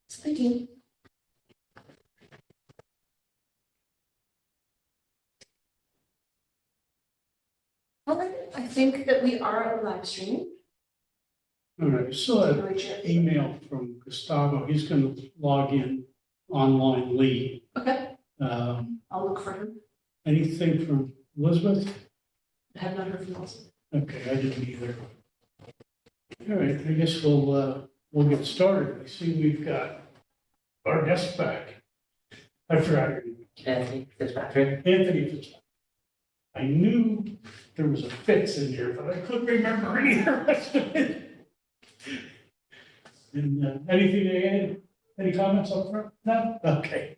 Thank you. All right, I think that we are live streaming. All right, so an email from Gustavo, he's gonna log in onlinely. Okay, Um, I'll look for him. anything from Elizabeth? I have not heard from Wilson. Okay, I didn't either. All right, I guess we'll get started. I see we've got our guest back. I forgot your name. Anthony Fitzpatrick. Anthony Fitzpatrick. I knew there was a Fitz in here, but I couldn't remember any of the rest of it. And anything to add? Any comments up front? No? Okay.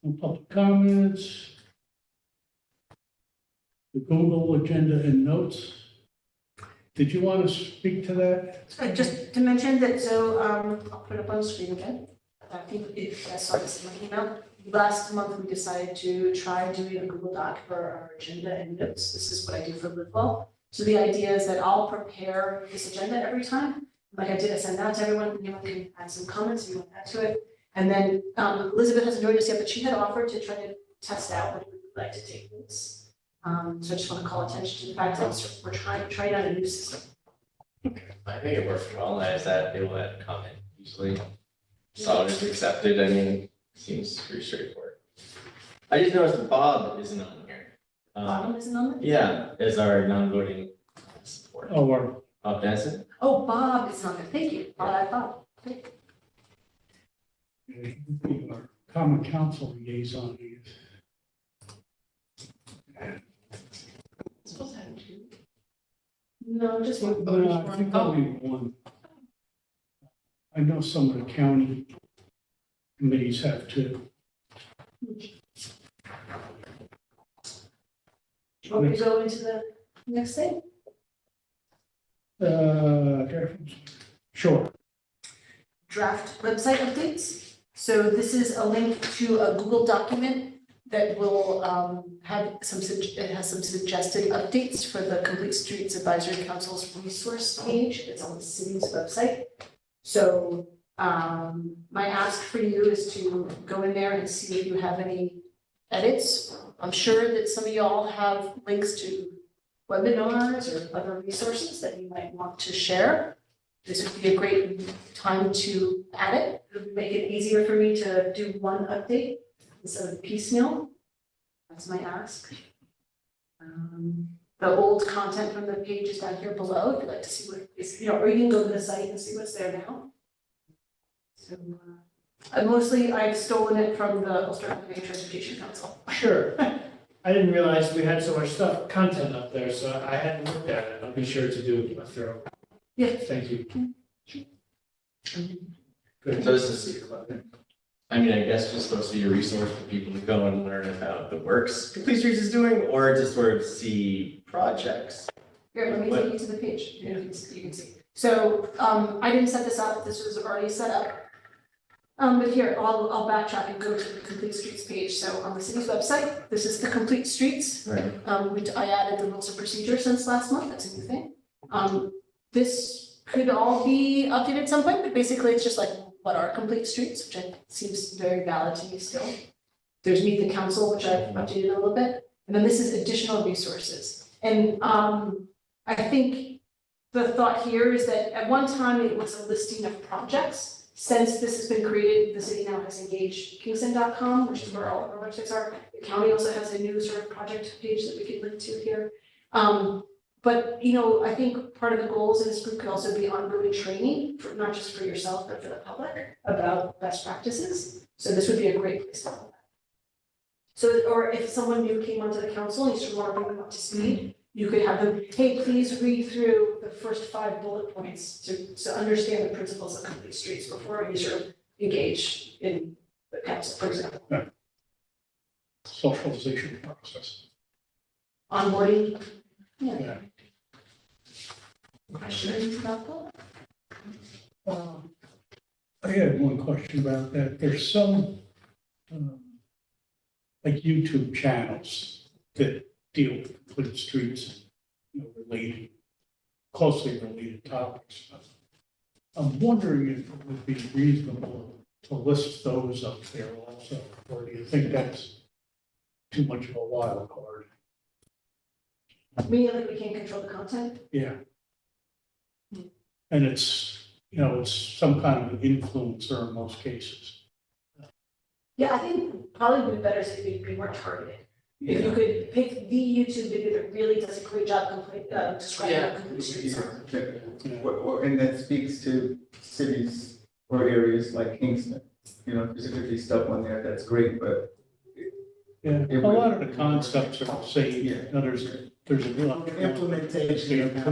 No public comments. The Google agenda and notes. Did you want to speak to that? Just to mention that, so I'll put it up on the screen again. I think if I saw this in my email, last month we decided to try doing a Google Doc for our agenda and notes. This is what I do for Livewell. So the idea is that I'll prepare this agenda every time. Like I did, I send that to everyone, anyone can add some comments if you want to add to it. And then Elizabeth hasn't joined us yet, but she had offered to try to test out what we would like to take notes. So I just want to call attention to the fact that we're trying out a new system. I think it works well, is that they will add comment usually. So just accepted, I mean, seems pretty straightforward. I just noticed Bob isn't on here. Bottom isn't on there? Yeah, is our non-voting support. Oh, our Bob Denson? Oh, Bob is on there. Thank you. Bob. Great. our common council liaison is. Supposed to have two. No, just one. No, I think only one. I know some of the county committees have two. Want me to go into the next thing? Sure. Draft website updates. So this is a link to a Google document that will have it has some suggested updates for the Complete Streets Advisory Council's resource page. It's on the city's website. So my ask for you is to go in there and see if you have any edits. I'm sure that some of y'all have links to webinars or other resources that you might want to share. This would be a great time to add it. It would make it easier for me to do one update instead of piecemeal. That's my ask. The old content from the page is down here below. If you'd like to see what is, or you can go to the site and see what's there now. So I've stolen it from the Ulster County Transportation Council. Sure. I didn't realize we had so much content up there, so I hadn't looked at it. I'll be sure to do a thorough. Yeah. Thank you. Good. So this is, I mean, I guess just supposed to be a resource for people to go and learn about the works Complete Streets is doing, or to sort of see projects. Here, let me take you to the page. You can see. So I didn't set this up. This was already set up. But here, I'll backtrack and go to the Complete Streets page. So on the city's website, this is the Complete Streets. Right. Which I added the rules of procedure since last month. That's a new thing. This could all be updated at some point, but basically it's just like what are complete streets, which seems very valid to me still. There's Meet the Council, which I've updated a little bit. And then this is additional resources. And I think the thought here is that at one time it was a listing of projects. Since this has been created, the city now has engaged Kingston.com, which is where all of our websites are. The county also has a new sort of project page that we could link to here. But, I think part of the goals of this group could also be ongoing training, for not just for yourself, but for the public about best practices. So this would be a great place to have that. So, or if someone new came onto the council and you sort of want to bring them up to speed, you could have them, hey, please read through the first 5 bullet points to understand the principles of complete streets before you sort of engage in the council, for example. Socialization process. Onboarding. Yeah. Questions about that? I had one question about that. There's some, like YouTube channels that deal with complete streets, you know, related, closely related topics. I'm wondering if it would be reasonable to list those up there also, or do you think that's too much of a wild card? Meaning like we can't control the content? Yeah. And it's, you know, it's some kind of an influencer in most cases. Yeah, I think probably would be better if it'd be more targeted. If you could pick the YouTube video that really does a great job describing Yeah. our complete streets. And that speaks to cities or areas like Kingston, you know, there's gonna be stuff on there that's great, but. Yeah, a lot of the concepts are the same. Yeah. You know, there's a real. Implementation.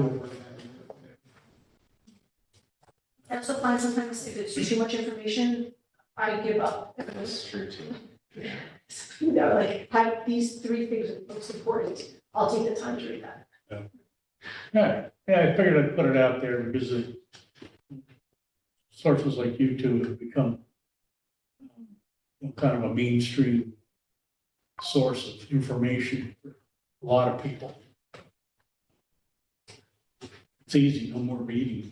I also find sometimes if it's too much information, I give up. That's true too. You know, like have these three things that are most important, I'll take the time to read that. Yeah, I figured I'd put it out there because the sources like YouTube have become kind of a mainstream source of information for a lot of people. It's easy, no more reading.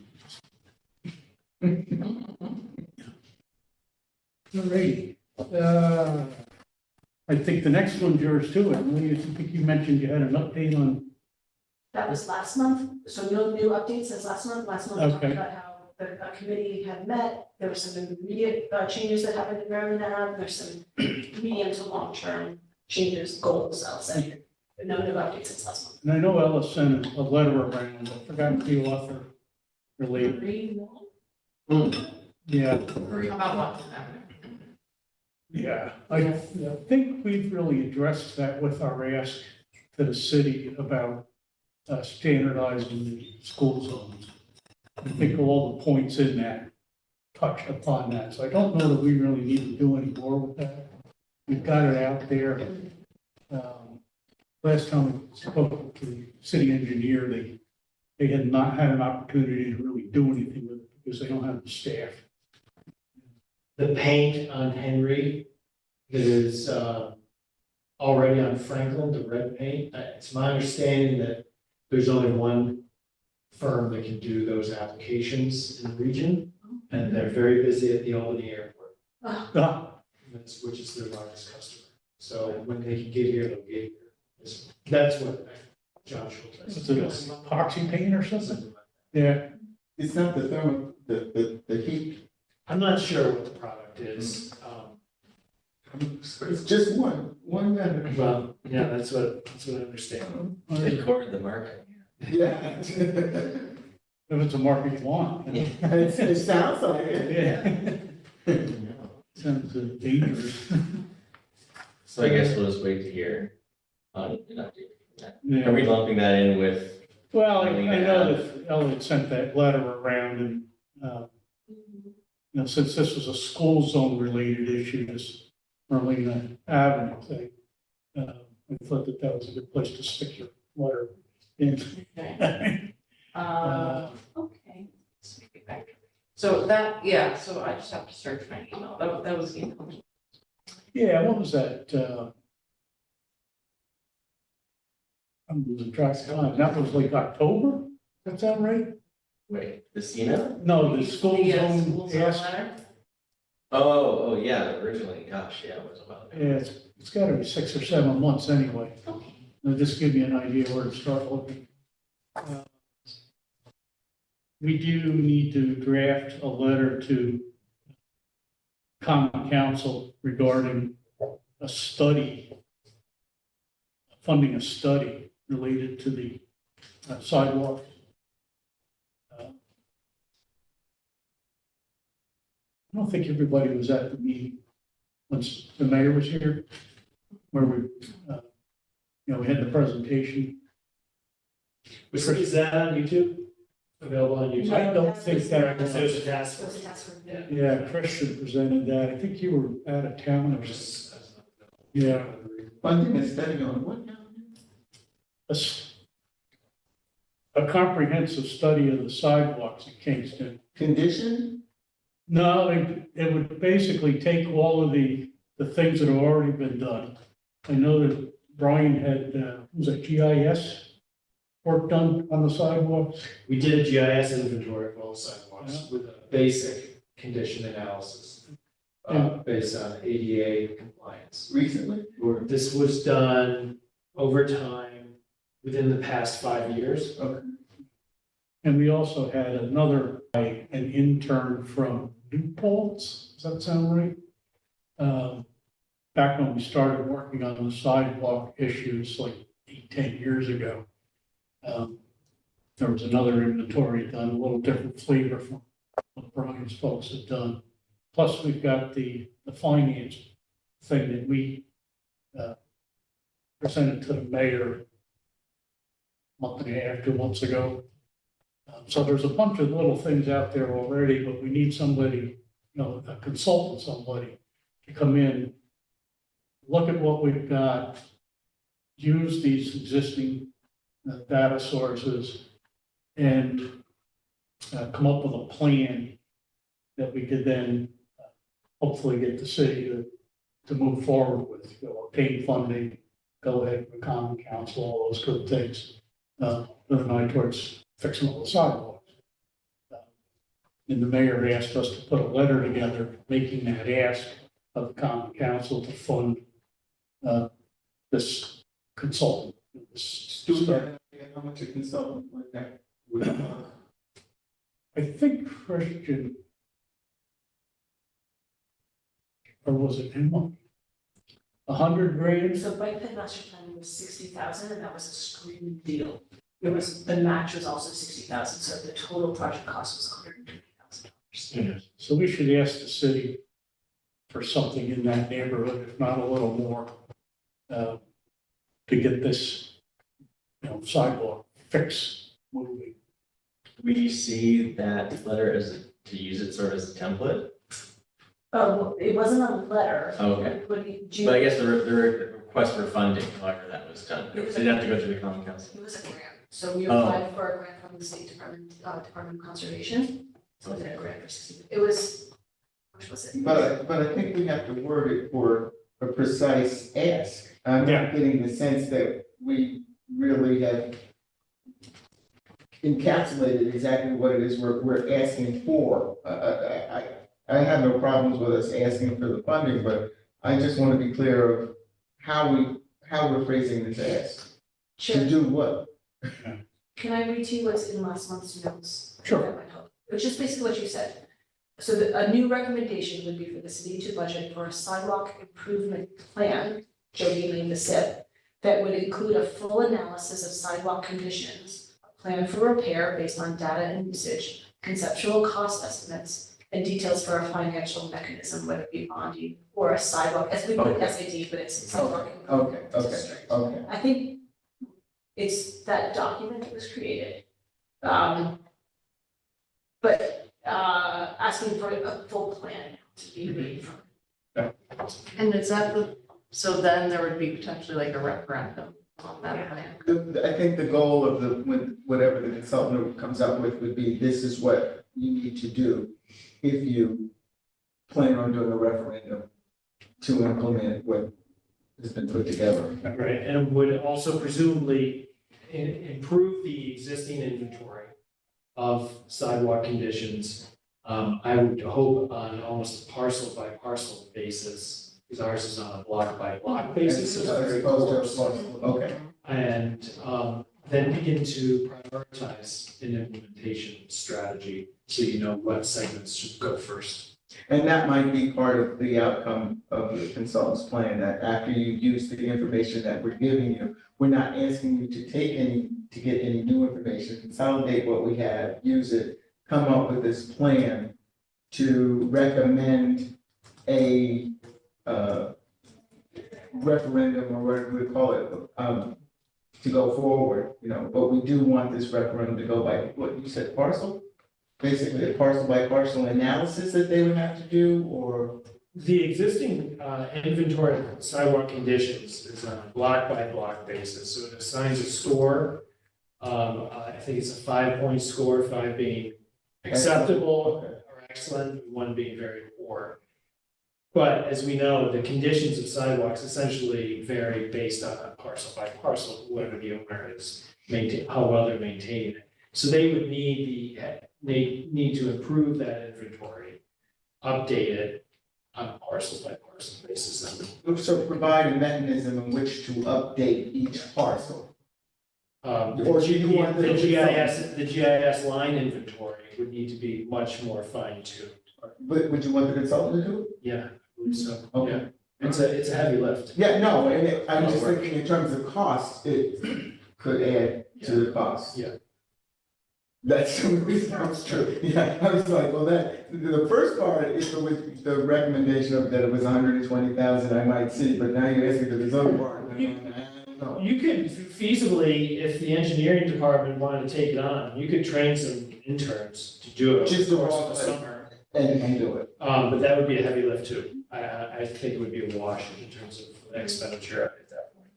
Alrighty. I think the next one's yours too, Emily. I think you mentioned you had an update on. That was last month, so no new updates since last month. Last month we talked Okay. about how the committee had met. There were some immediate changes that happened in Maryland now. There's some medium to long-term changes, goals, I'll say. But no new updates since last month. And I know Ella sent a letter around, I forgot the author related. Yeah, About what? yeah. I think we've really addressed that with our ask to the city about standardizing the school zones. I think all the points in that touch upon that, so I don't know that we really need to do any more with that. We've got it out there. Last time we spoke to the city engineer, they had not had an opportunity to really do anything with it because they don't have the staff. The paint on Henry that is already on Franklin, the red paint, it's my understanding that there's only one firm that can do those applications in the region, and they're very busy at the Albany Airport, which is their largest customer. So when they can get here, they'll get here. That's what John Schultz. Is it epoxy paint or something? Yeah, It's not the thermal, the heat, I'm not sure what the product is. it's just one vendor. Well, yeah, that's what I understand. They covered the market. Yeah. if it's a market you want. It sounds like it. Yeah. Sounds dangerous. So I guess we'll just wait to hear on an update. Yeah. Are we lumping that in with, Well, I know that Elliot sent that letter around and, you know, since this was a school zone related issue, this Merlina Avenue thing, I thought that that was a good place to stick your letter in. Okay. So that, yeah, so I just have to search my email. That was email. Yeah, what was that? I'm losing track of time. That was like October? That sound right? wait, the CNO? No, the school The, zone school zone asked. letter? Oh, yeah, originally, gosh, yeah, it was a while ago. Yeah, it's gotta be 6 or 7 months anyway. Okay. It'll just give you an idea where to start looking. We do need to draft a letter to common council regarding a study, funding a study related to the sidewalk. I don't think everybody was at the meeting once the mayor was here, where we, you know, we had the presentation. Is that on YouTube? Available on YouTube? I don't think that So was, it's a task So it's force. a task force. yeah, Christian presented that. I think you were out of town or something. Yeah. Funding and study on what now? A comprehensive study of the sidewalks in Kingston. Condition? No, it would basically take all of the things that have already been done. I know that Brian had, was it GIS work done on the sidewalks? We did a GIS inventory of all sidewalks with a basic condition analysis, based on ADA compliance. Recently, or, This was done over time, within the past 5 years. okay, And we also had another, an intern from New Paltz, does that sound right? Back when we started working on the sidewalk issues like 10 years ago. There was another inventory done, a little different flavor from what Brian's folks had done. Plus, we've got the finance thing that we presented to the mayor a month and a half, 2 months ago. So there's a bunch of little things out there already, but we need somebody, a consultant, somebody to come in, look at what we've got, use these existing data sources, and come up with a plan that we could then hopefully get the city to move forward with, obtain funding, go ahead with common council, all those good things, with an eye towards fixing all the sidewalks. And the mayor asked us to put a letter together, making that ask of the common council to fund this consultant. do we have any idea how much a consultant like that would cost? I think Christian, or was it Emma? 100 grand? So Bike Ped Master Plan was 60,000, and that was a screen deal. It was, the match was also 60,000, so the total project cost was $120,000. So we should ask the city for something in that neighborhood, if not a little more, to get this, sidewalk fix moving. We see that letter as, to use it sort of as a template. Oh, it wasn't a letter. Okay. But I guess the request for funding, however that was done, it didn't have to go through the common council. It was a grant, so we Oh. applied for a grant from the State Department, Department of Conservation. So it was a grant for 60, it was, how much was it? But I think we have to word it for a precise ask. I'm Yeah. not getting the sense that we really have encapsulated exactly what it is we're asking for. I have no problems with us asking for the funding, but I just want to be clear of how we're phrasing this ask. To Chair, do what? can I read to you what's in last month's notes? Sure. That might help. Which is basically what you said. So a new recommendation would be for the city to budget for a sidewalk improvement plan, Jody named the SIP, that would include a full analysis of sidewalk conditions, a plan for repair based on data and usage, conceptual cost estimates, and details for a financial mechanism, whether it be bonding or a sidewalk, as we put Okay. SAD, but it's sidewalk. Okay, okay, District. okay. I think it's that document that was created. But asking for a full plan to be made from. And is that so then there would be potentially like a referendum on that plan? I think the goal of whatever the consultant comes up with would be, this is what you need to do if you plan on doing a referendum to implement what has been put together. Right, and would also presumably improve the existing inventory of sidewalk conditions. I would hope on almost a parcel by parcel basis, because ours is on a block by block basis, so it's As very opposed to- close. Okay, And then begin to prioritize an implementation strategy, so you know what segments should go first. and that might be part of the outcome of the consultant's plan, that after you use the information that we're giving you, we're not asking you to get any new information, consolidate what we have, use it, come up with this plan to recommend a referendum, or whatever we call it, to go forward, but we do want this referendum to go by, what you said, parcel? Basically, a parcel by parcel analysis that they would have to do, or? The existing inventory of sidewalk conditions is on a block by block basis, so it assigns a score. I think it's a 5-point score, 5 being acceptable, or excellent, and one being very poor. But as we know, the conditions of sidewalks essentially vary based on parcel by parcel, whoever the owner is, how well they're maintaining it. So they would they need to improve that inventory, update it on a parcel by parcel basis. So provide a mechanism in which to update each parcel. Or do you want the the GIS line inventory would need to be much more fine tuned. But would you want the consultant to do it? Yeah, I believe so, Okay. yeah. It's a heavy lift. Yeah, no, and I'm just thinking in terms of cost, it could add to the cost. Yeah. That's sounds true, yeah, I was like, well, the first part is the recommendation of that it was 120,000, I might see, but now you're asking for this other part, and I'm like, I don't know. You could feasibly, if the engineering department wanted to take it on, you could train some interns to do it Just over the the course raw of the thing. summer. And do it. But that would be a heavy lift too. I think it would be a wash in terms of expenditure at that point.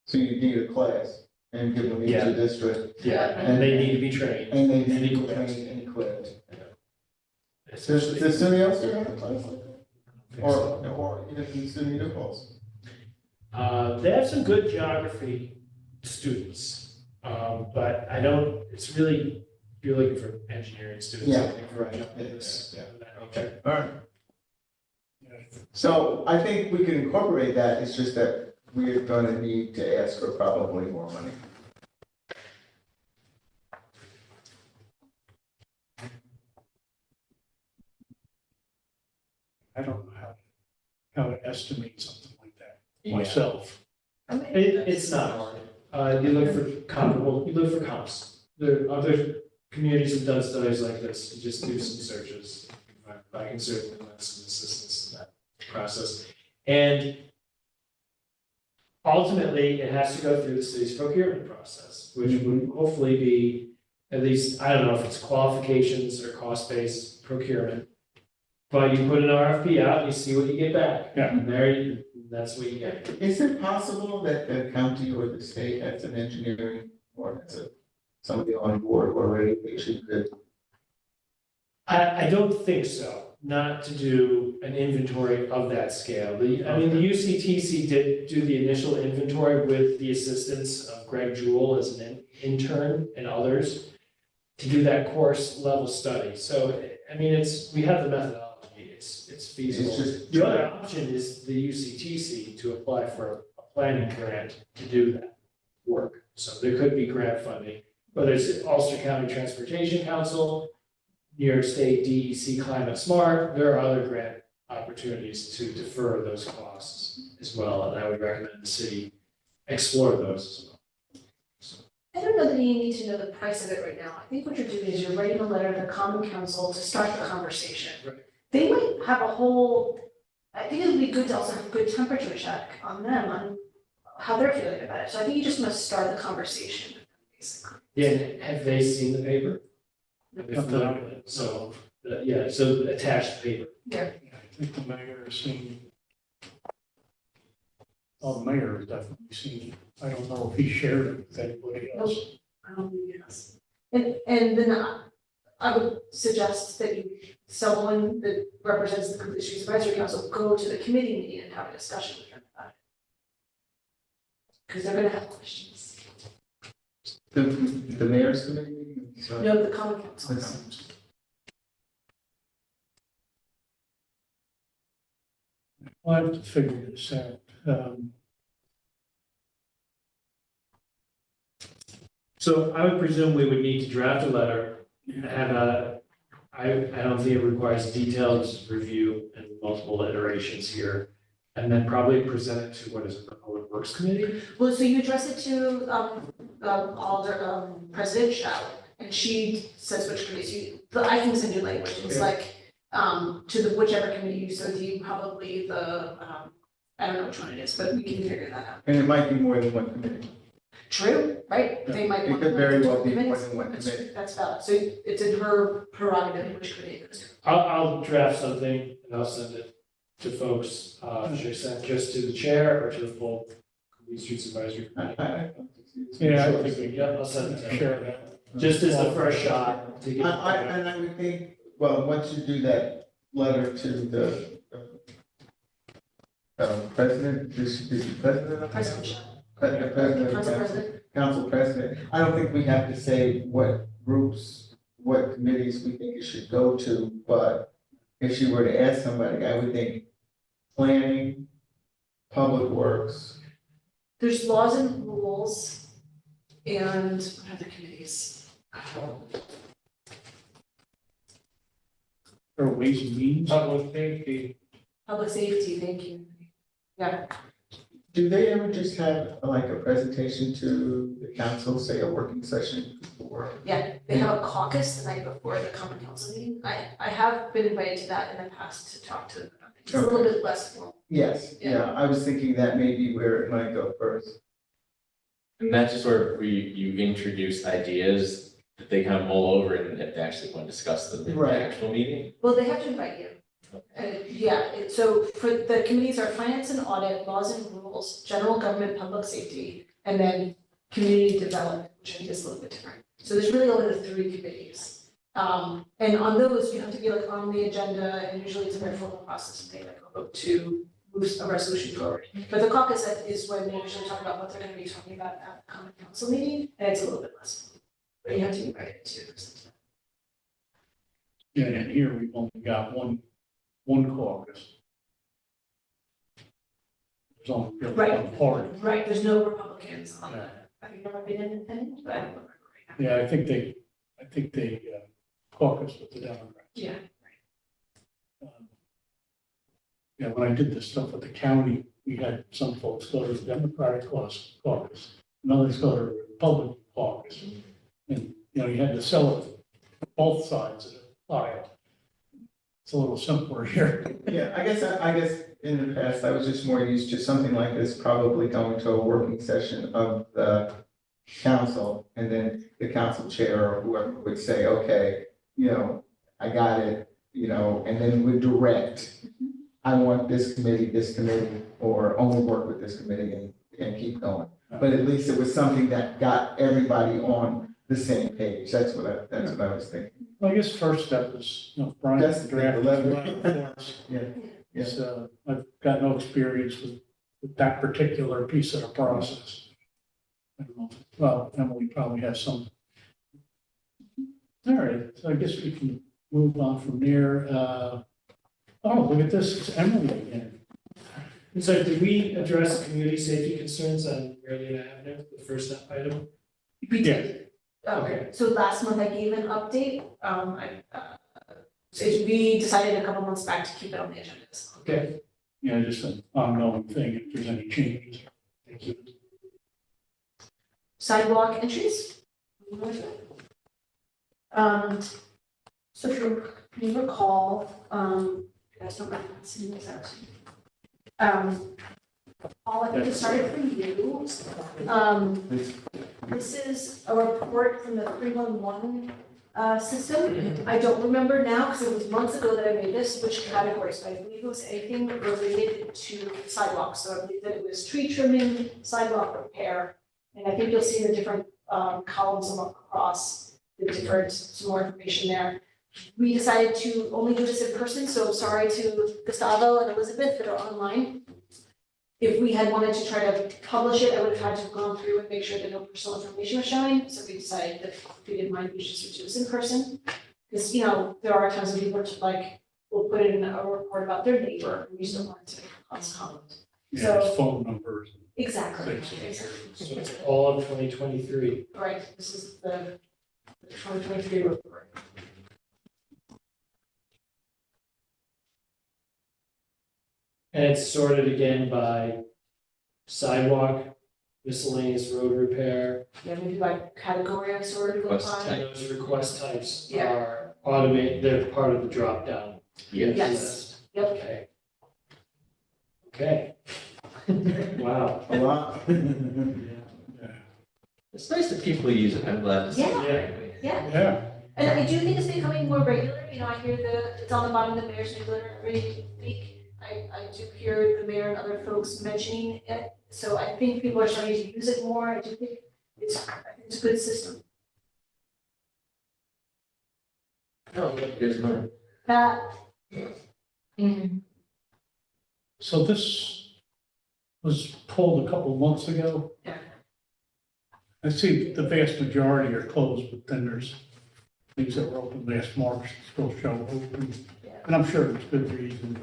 So you need a class and give them each Yeah. a district, Yeah, and they need to be trained. and they need And to be equipped. trained and equipped. Does Essentially. SUNY also have a class like that? I think so. Or even SUNY New Paltz? They have some good geography students, but I don't, it's really, if you're looking for engineering students, I Yeah. think right up in this. Yeah. Okay. All right. So I think we can incorporate that, it's just that we're gonna need to ask for probably more money. I don't know how to estimate something like that myself. It's not hard. You look for comparable, you look for comps. There are other communities have done studies like this, you just do some searches. I can certainly lend some assistance in that process. And ultimately, it has to go through the city's procurement process, which would hopefully be at least, I don't know if it's qualifications or cost-based procurement. But you put an RFP out and you see what you get back. Yeah. And there, that's what you get. Is it possible that the county or the state has an engineering or has somebody on board already that you could? I don't think so, not to do an inventory of that scale. The UCTC did do the initial inventory with the assistance of Greg Jewell as an intern and others to do that course level study. So, we have the methodology, it's feasible. It's just- The other option is the UCTC to apply for a planning grant to do that work. So there could be grant funding, whether it's Ulster County Transportation Council, New York State DEC Climate Smart, there are other grant opportunities to defer those costs as well, and I would recommend the city explore those as well. I don't know that you need to know the price of it right now. I think what you're doing is you're writing a letter to the common council to start the conversation. Right. They might have I think it would be good to also have a good temperature check on them, on how they're feeling about it. So I think you just must start the conversation, basically. Yeah, and have they seen the paper? Have they familiar with it? So, so attached paper. I think the mayor has seen. Oh, the mayor has definitely seen it. I don't know if he shared it with anybody else. Yes. And then I would suggest that someone that represents the Complete Streets Advisory Council go to the committee meeting and have a discussion with them about it. Because they're gonna have questions. The mayor's committee? No, the common council. I'll have to figure this out. So I would presume we would need to draft a letter, have I don't think it requires detailed review and multiple iterations here. And then probably present it to, what is it, the Public Works Committee? Well, so you address it to President Shao, and she says which committees I can send you language, it's like to the whichever committee you so deem, probably the I don't know which one it is, but we can figure that out. And it might be more than one committee. True, right? They might It want. could very well be committees. more than one That's- committee. That's valid, so it's in her prerogative which committee it goes to. I'll draft something and I'll send it to folks, should I send just to the chair or to the full Complete Streets Advisory Committee? Yeah, I think we Yeah, I'll send it to them. share that. just as the first shot to get. And I would think, well, once you do that letter to the president, this is the president of President. the president of Council council, President. council president. I don't think we have to say what groups, what committees we think it should go to, but if she were to ask somebody, I would think planning, public works. There's laws and rules and what other committees? Or ways and means. Public safety. Public safety, thank you. Yeah, Do they ever just have like a presentation to the council, say a working session before? yeah, they have a caucus the night before the common council meeting. I have been invited to that in the past to talk to them about it. It's a little bit less formal. Yes, yeah, I was thinking that may be where it might go first. And that's just where you introduce ideas that they kind of mull over and if they actually want to discuss them in the Right. actual meeting. Well, they have to invite you. So for the committees are finance and audit, laws and rules, general government, public safety, and then community development, which I think is a little bit different. So there's really only the 3 committees. And on those, you have to be like on the agenda, and usually it's a very formal process, and they like vote to move a resolution forward. But the caucus is when they usually talk about what they're gonna be talking about at the common council meeting, and it's a little bit less. But you have to be invited to present. Yeah, and here we've only got one caucus. There's only really Right. one party. Right, there's no Republicans on that. I think there might be an independent, but I don't remember right now. Yeah, I think they caucus with the Democrats. Yeah. Um, Yeah, when I did this stuff with the county, we had some folks go to the Democratic caucus, and others go to the Republican caucus. And, you know, you had to sell it both sides of the aisle. It's a little simpler here. Yeah, I guess in the past, I was just more used to something like this, probably going to a working session of the council, and then the council chair or whoever would say, okay, you know, I got it, you know, and then would direct, I want this committee, or only work with this committee and keep going. But at least it was something that got everybody on the same page. That's what I was thinking. Well, I guess first step is, you know, Brian That's the drafted letter. the letter for us. Yeah. So I've got no experience with that particular piece of the process. I don't know. Well, Emily probably has some. All right, so I guess we can move on from there. Oh, look at this, it's Emily again. And so did we address community safety concerns on Mariana Avenue, the first item? We Yeah. did. Okay, so last month I gave an update, so we decided a couple months back to keep it on the agenda. Okay, Yeah, just an ongoing thing, if there's any changes. thank you. Sidewalk entries. So if you recall, you guys don't remember seeing this actually. Paul, I think it started for you. This is a report from the 311 system. I don't remember now, because it was months ago that I made this, which categories, but I believe it was anything related to sidewalks. So I believe that it was tree trimming, sidewalk repair, and I think you'll see the different columns across the different, some more information there. We decided to only do this in person, so sorry to Gustavo and Elizabeth that are online. If we had wanted to try to publish it, I would have had to go through and make sure that no personal information was showing, so we decided that if we didn't mind, we should just do this in person. Because, you know, there are times when people are just like, will put in a report about their neighbor, and we just don't want it to cause conflict. Yeah, So- there's phone numbers. Exactly. So it's all of 2023. Right, this is the 2023 report. And it's sorted again by sidewalk, miscellaneous road repair. Yeah, maybe by category I sort of go Request by. type. And those request types Yeah. are automated, they're part of the drop down. Yes. Yep. Okay. Okay. Wow. A lot. Yeah. It's nice that people use it, I'm glad to see it, Yeah. frankly. Yeah, Yeah, and I do think it's becoming more regular, you know, I hear it's on the bottom of the mayor's newsletter every week. I do hear the mayor and other folks mentioning it, so I think people are starting to use it more, I think it's a good system. Oh, here's mine. Pat, So this was pulled a couple of months ago. Yeah. I see the vast majority are closed, but then there's things that were open last March still show open. And I'm sure there's good reason.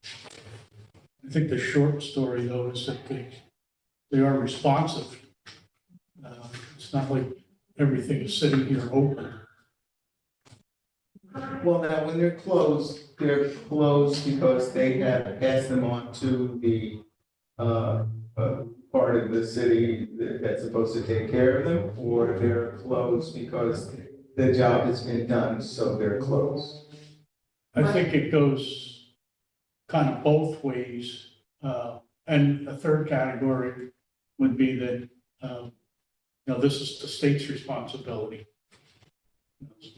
I think the short story though is that they are responsive. It's not like everything is sitting here open. Well, now, when they're closed because they have passed them on to the, part of the city that's supposed to take care of them, or they're closed because the job has been done, so they're closed. I think it goes kind of both ways. And a third category would be that, this is the state's responsibility.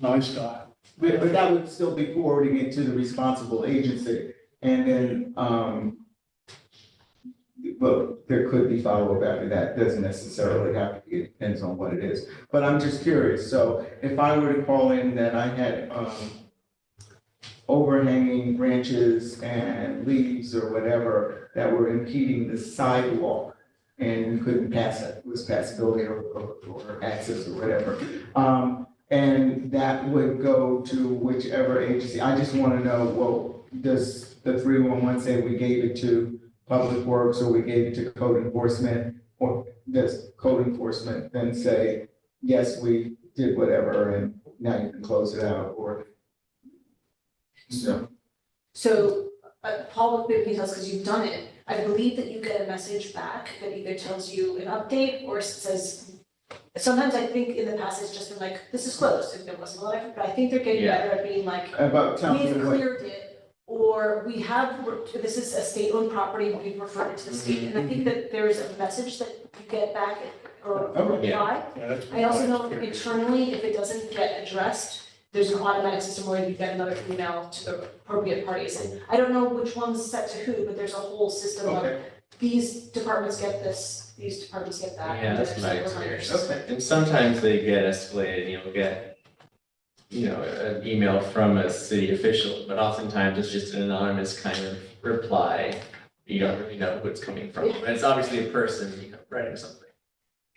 Nice guy. But that would still be forwarding it to the responsible agency, and then, well, there could be follow-up after that, doesn't necessarily have to be, it depends on what it is. But I'm just curious, so if I were to call in that I had, overhanging branches and leaves or whatever that were impeding the sidewalk, and you couldn't pass it, was passability or access or whatever, and that would go to whichever agency. I just want to know, well, does the 311 say we gave it to Public Works or we gave it to code enforcement? Or does code enforcement then say, yes, we did whatever and now you can close it out, or? so, Paul, with details, because you've done it, I believe that you get a message back that either tells you an update or says, sometimes I think in the past it's just been like, this is closed, if there wasn't a lot of, but I think they're getting Yeah. better at being like, About telling we've me what, cleared it, or we have, this is a state-owned property, we've referred it to the state, and I think that there is a message that you get back or Okay. reply. Yeah, that's I also know my experience. internally, if it doesn't get addressed, there's an automatic system where you get another email to the appropriate parties, and I don't know which one's set to who, but there's a whole system of, okay, these departments get this, these departments get that. Yeah, and that's there's my different experience. reminders. okay. And sometimes they get escalated, you'll get, an email from a city official, but oftentimes it's just an anonymous kind of reply. You don't really know who it's coming from, but it's obviously a person, writing something.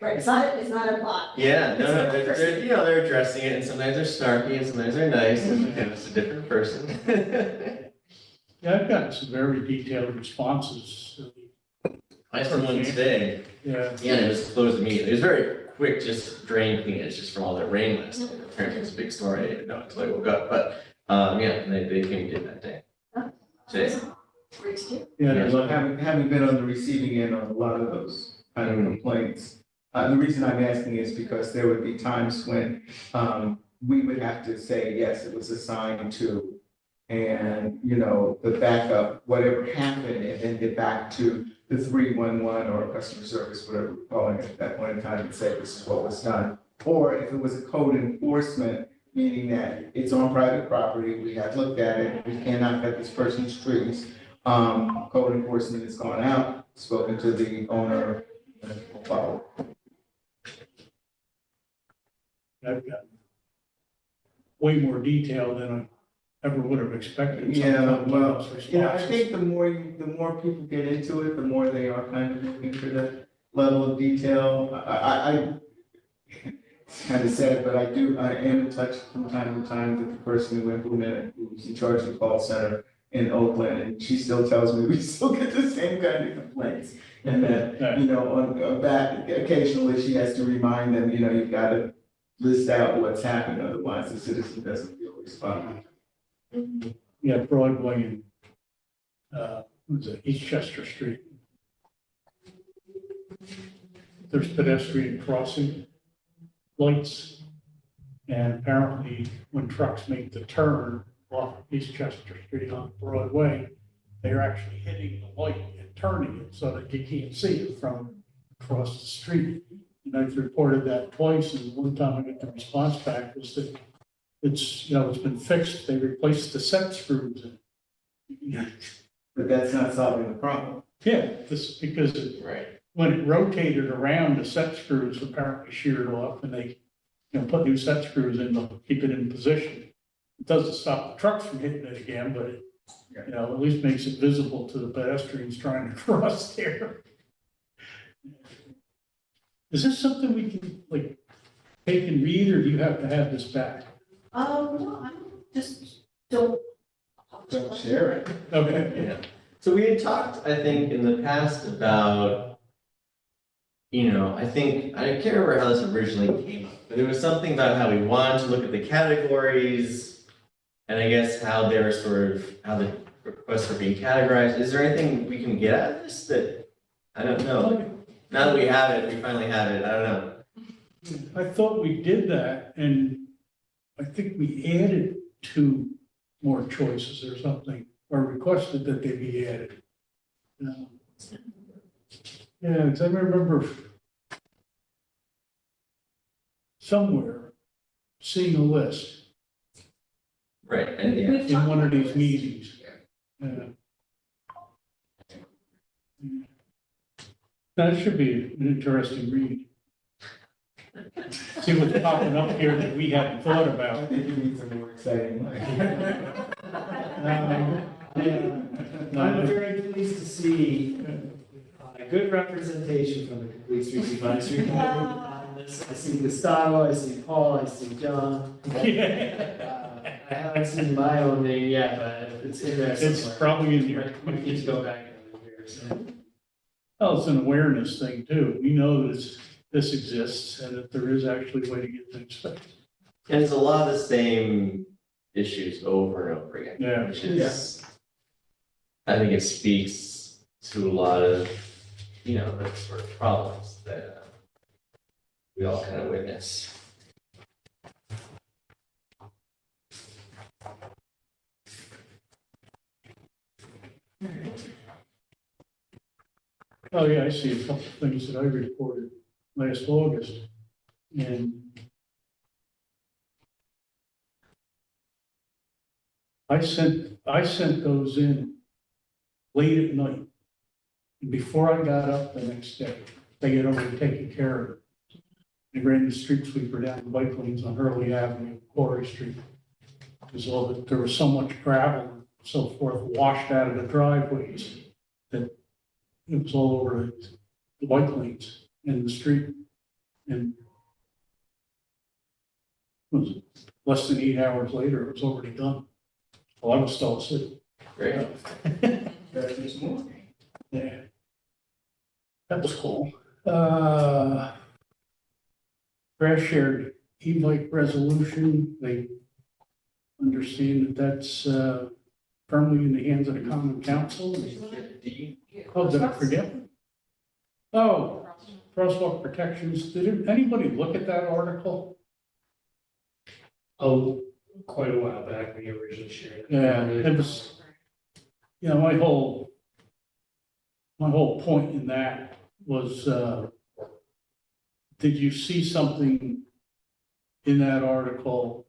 Right, it's not a bot. Yeah, no, It's not a they're, person. they're addressing it, and sometimes they're snarky, and sometimes they're nice, and it's a different person. Yeah, I've gotten some very detailed responses. I had one today, Yeah, yeah, and it was closed immediately, it was very quick, just drain clean, it's just from all that rain last night, apparently it's a big story, I didn't know until I woke up, but, yeah, they came and did that day. Today. Great to do. yeah, there's Well, a, having been on the receiving end of a lot of those kind of complaints, the reason I'm asking is because there would be times when, we would have to say, yes, it was assigned to, and, the backup, whatever happened, and then get back to the 311 or customer service, whatever we're calling it at that point in time, and say, this is what was done. Or if it was a code enforcement, meaning that it's on private property, we have looked at it, we cannot cut this person's trees. Code enforcement has gone out, spoken to the owner, and will follow. I've got way more detail than I ever would have expected. Yeah, sometimes on well, those I responses. think the more people get into it, the more they are kind of looking for that level of detail. It's kind of sad, but I am in touch from time to time with the person who implemented, who's in charge of the call center in Oakland, and she still tells me we still get the same kind of complaints. And that, Yeah. on that, occasionally she has to remind them, you've got to list out what's happened, otherwise the citizen doesn't feel responsible. Yeah, Broadway and, what was it, Eastchester Street. There's pedestrian crossing lights. And apparently, when trucks make the turn off Eastchester Street on Broadway, they're actually hitting the light and turning it so that you can't see it from across the street. And I've reported that twice, and one time I got the response back was that it's been fixed, they replaced the set screws. But that's not solving the problem. Yeah, this, because Right. when it rotated around, the set screws apparently sheared off and they put new set screws in to keep it in position. It doesn't stop the trucks from hitting it again, but it, at least makes it visible to the pedestrians trying to cross there. Is this something we can, like, take and read, or do you have to have this back? No, I just don't. Don't share it. Okay. Yeah. So we had talked, I think, in the past about, I think, I can't remember how this originally came up, but it was something about how we wanted to look at the categories and I guess how they're how the requests are being categorized. Is there anything we can get out of this that, I don't know. Now that we have it, we finally have it, I don't know. I thought we did that, and I think we added 2 more choices or something, or requested that they be added. Yeah, because I remember somewhere seeing a list Right, and yeah. We've in talked one of about these this. meetings. That should be an interesting read. See what's popping up here that we hadn't thought I about. think you need some more exciting. I'm very pleased to see a good representation from the Complete Streets Advisory Committee on this. I see Gustavo, I see Paul, I see John. I haven't seen my own name yet, but it's in there It's somewhere. probably in here. We need to go back another year, so. Oh, it's an awareness thing too. We know this exists and that there is actually a way to get things fixed. And it's a lot of the same issues over and over again. Yeah. Which is, I think it speaks to a lot of, the sort of problems that we all kind of witness. Oh, yeah, I see a couple of things that I reported last August. And I sent those in late at night. And before I got up the next day, they had already taken care of it. They ran the street sweeper down the bike lanes on Hurley Avenue, Quarry Street. There was so much gravel and so forth washed out of the driveways that it was all over the bike lanes in the street. And it was less than 8 hours later, it was already done. Well, I was still asleep. Great. There's more. Yeah. That was cool. Crash shared e-bike resolution, they understand that that's firmly in the hands of the common council. Oh, did I forget? Oh, crosswalk protections, did anybody look at that article? Oh, quite a while back when you originally shared it. Yeah, it was, my whole point in that was, did you see something in that article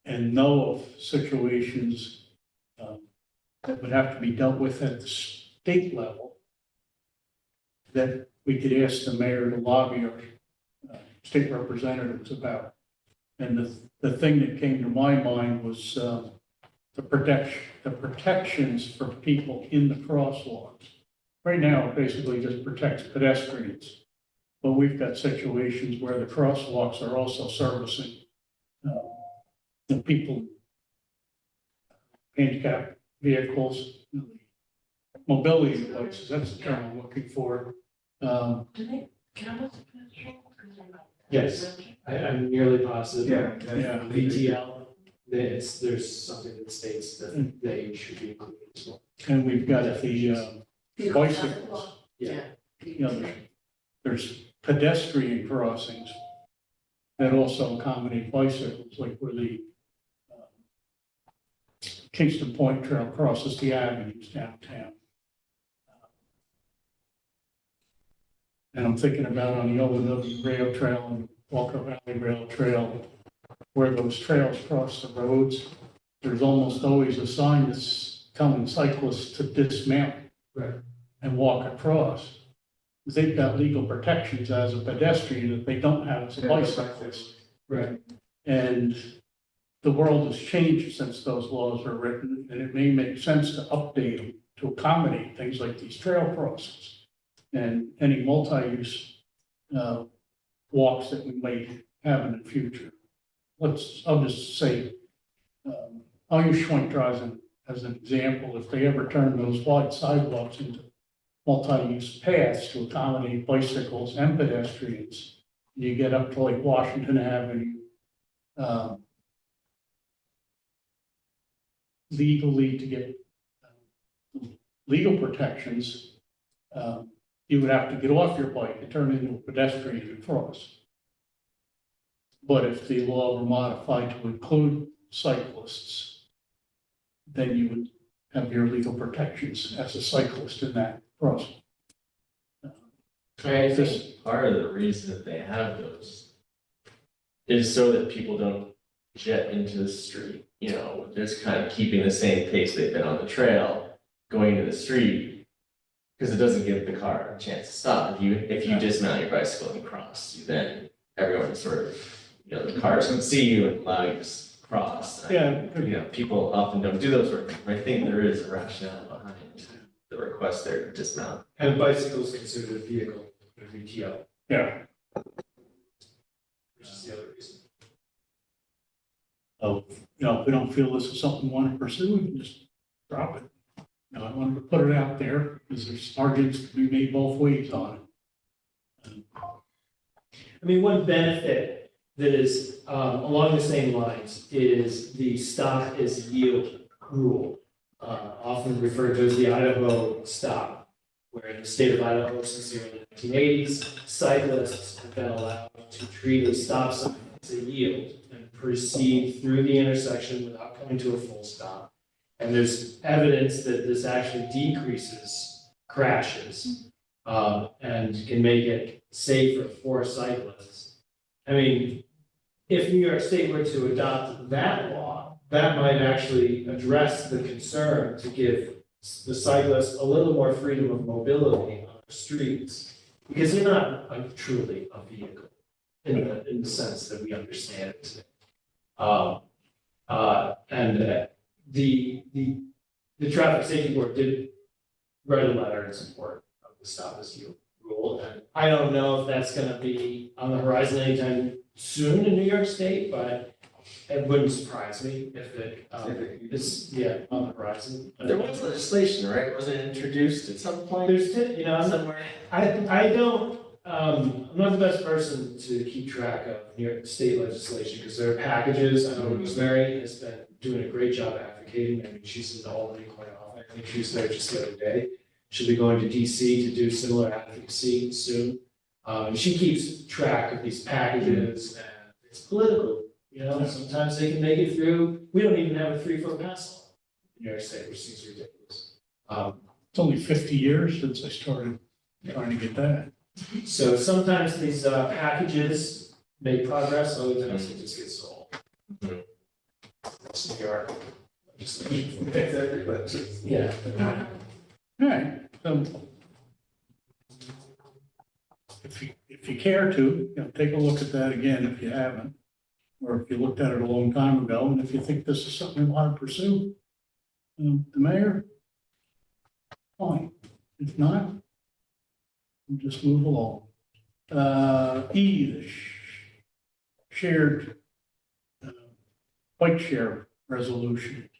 and know of situations that would have to be dealt with at the state level that we could ask the mayor to lobby our state representatives about? And the thing that came to my mind was the protections for people in the crosswalks. Right now, it basically just protects pedestrians. But we've got situations where the crosswalks are also servicing the people, handicapped vehicles, mobility devices, that's the term I'm looking for. Do they count as a pedestrian? Yes. I'm nearly positive. Yeah. Yeah. VTL, there's something that states that they should be included as well. And we've got the bicycles. Yeah. There's pedestrian crossings that also accommodate bicycles, like where the Kingston Point Trail crosses the avenues downtown. And I'm thinking about on the ONW Rail Trail and Walker Valley Rail Trail, where those trails cross the roads, there's almost always a sign that's telling cyclists to dismount and walk across. They've got legal protections as a pedestrian that they don't have as a bicyclist. Right. And the world has changed since those laws were written, and it may make sense to update them to accommodate things like these trail crossings and any multi-use walks that we might have in the future. I'll just say, I'll use Schwenk Drive as an example. If they ever turn those wide sidewalks into multi-use paths to accommodate bicycles and pedestrians, you get up to like Washington Avenue, legally to get legal protections, you would have to get off your bike and turn into a pedestrian and cross. But if the law were modified to include cyclists, then you would have your legal protections as a cyclist in that crossing. I think part of the reason that they have those is so that people don't jet into the street, you know, just kind of keeping the same pace they've been on the trail, going to the street, because it doesn't give the car a chance to stop. If you dismount your bicycle and cross, then everyone sort of, you know, the cars can see you and allow you to cross. Yeah. You know, people often don't do those sort of things, but I think there is a rationale behind the request there to dismount. And bicycle is considered a vehicle, a VTO, Yeah. which is the other reason. So, you know, if we don't feel this is something we want to pursue, we can just drop it. You know, I wanted to put it out there because there's arguments to be made both ways on it. I mean, one benefit that is along the same lines is the stop is yield rule, often referred to as the Idaho stop, where in the state of Idaho since the early 1980s, cyclists have been allowed to treat a stop sign as a yield and proceed through the intersection without coming to a full stop. And there's evidence that this actually decreases crashes and can make it safer for cyclists. I mean, if New York State were to adopt that law, that might actually address the concern to give the cyclists a little more freedom of mobility on the streets, because they're not truly a vehicle in the sense that we understand it today. The Traffic Safety Board did write a letter in support of the stop as yield rule, and I don't know if that's gonna be on the horizon anytime soon in New York State, but it wouldn't surprise me if it is, on the horizon. There was legislation, right? Wasn't it introduced at some point There's, somewhere? I don't, I'm not the best person to keep track of New York state legislation, because there are packages. I know Rosemary has been doing a great job advocating. I mean, she's in Albany quite often. I think she was there just the other day. She'll be going to DC to do similar advocacy soon. She keeps track of these packages, and it's political, you know, sometimes they can make it through. We don't even have a 3-foot pass law in New York State, which seems ridiculous. It's only 50 years since I started trying to get that. So sometimes these packages make progress, other times it just gets sold. It's New York. Yeah. All right, so if you care to, you know, take a look at that again if you haven't, or if you looked at it a long time ago, and if you think this is something you want to pursue, the mayor, fine. If not, we'll just move along. The shared bike share resolution.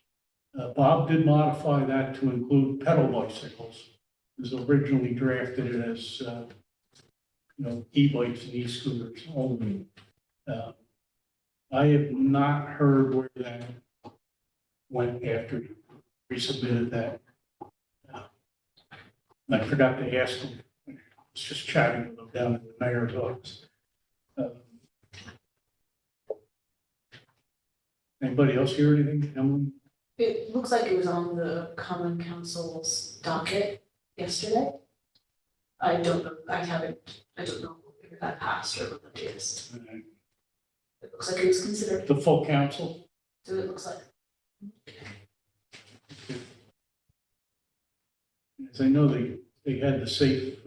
Bob did modify that to include pedal bicycles. It was originally drafted as, e-bikes and e-scooters only. I have not heard where that went after you resubmitted that. And I forgot to ask him. I was just chatting with him down in the mayor's office. Anybody else hear anything, Emily? It looks like it was on the Common Council's docket yesterday. I don't know if that passed or what that is. It looks like it was considered, The full council? so it looks like. As I know, they had the safe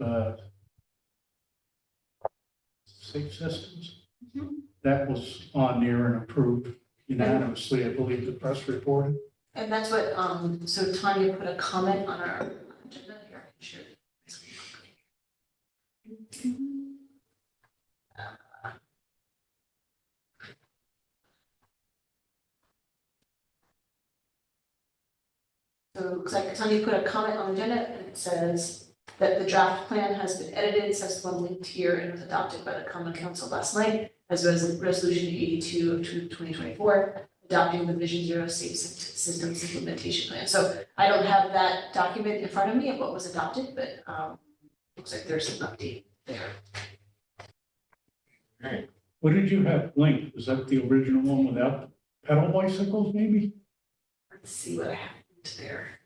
systems. that was on there and approved unanimously, I believe the press reported. And that's what, so Tanya put a comment on our agenda here, I can share it. So it looks like Tanya put a comment on the agenda and it says that the draft plan has been edited, subsequently linked here and was adopted by the Common Council last night as resolution 82 of 2024, adopting the Vision Zero Safe Systems Implementation Plan. So I don't have that document in front of me of what was adopted, but looks like there's an update there. What did you have linked? Was that the original one without pedal bicycles, maybe? Let's see what I have there.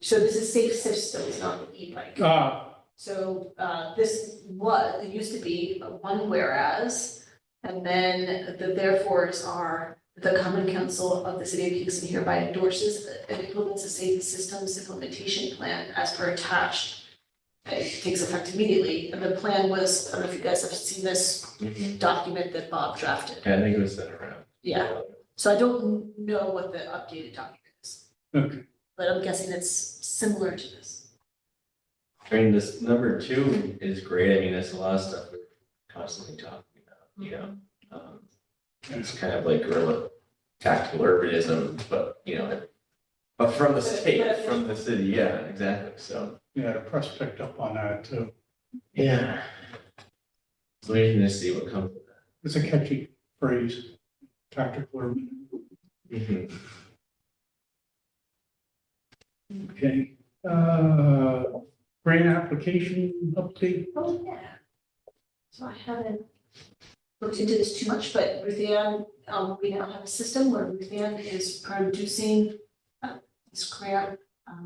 So this is safe systems, not the e-bike. So this was, it used to be one whereas, and then the therefores are the Common Council of the City of Kingston hereby endorses and implements a safe systems implementation plan as per attached. It takes effect immediately, and the plan was, I don't know if you guys have seen this document that Bob drafted. Yeah, I think it was sent around. Yeah, so I don't know what the updated document is, Okay, but I'm guessing it's similar to this. I mean, this number 2 is great. I mean, there's a lot of stuff we're constantly talking about, you know? It's kind of like guerrilla tactical urbanism, but, you know, but from the state, from the city, yeah, exactly, so. yeah, the press picked up on that too. Yeah. So we can just see what comes with It's a catchy phrase, tactical urban. that. Okay, grant application update. Oh, yeah. So I haven't looked into this too much, but Ruth Ann, we now have a system where Ruth Ann is producing this grant,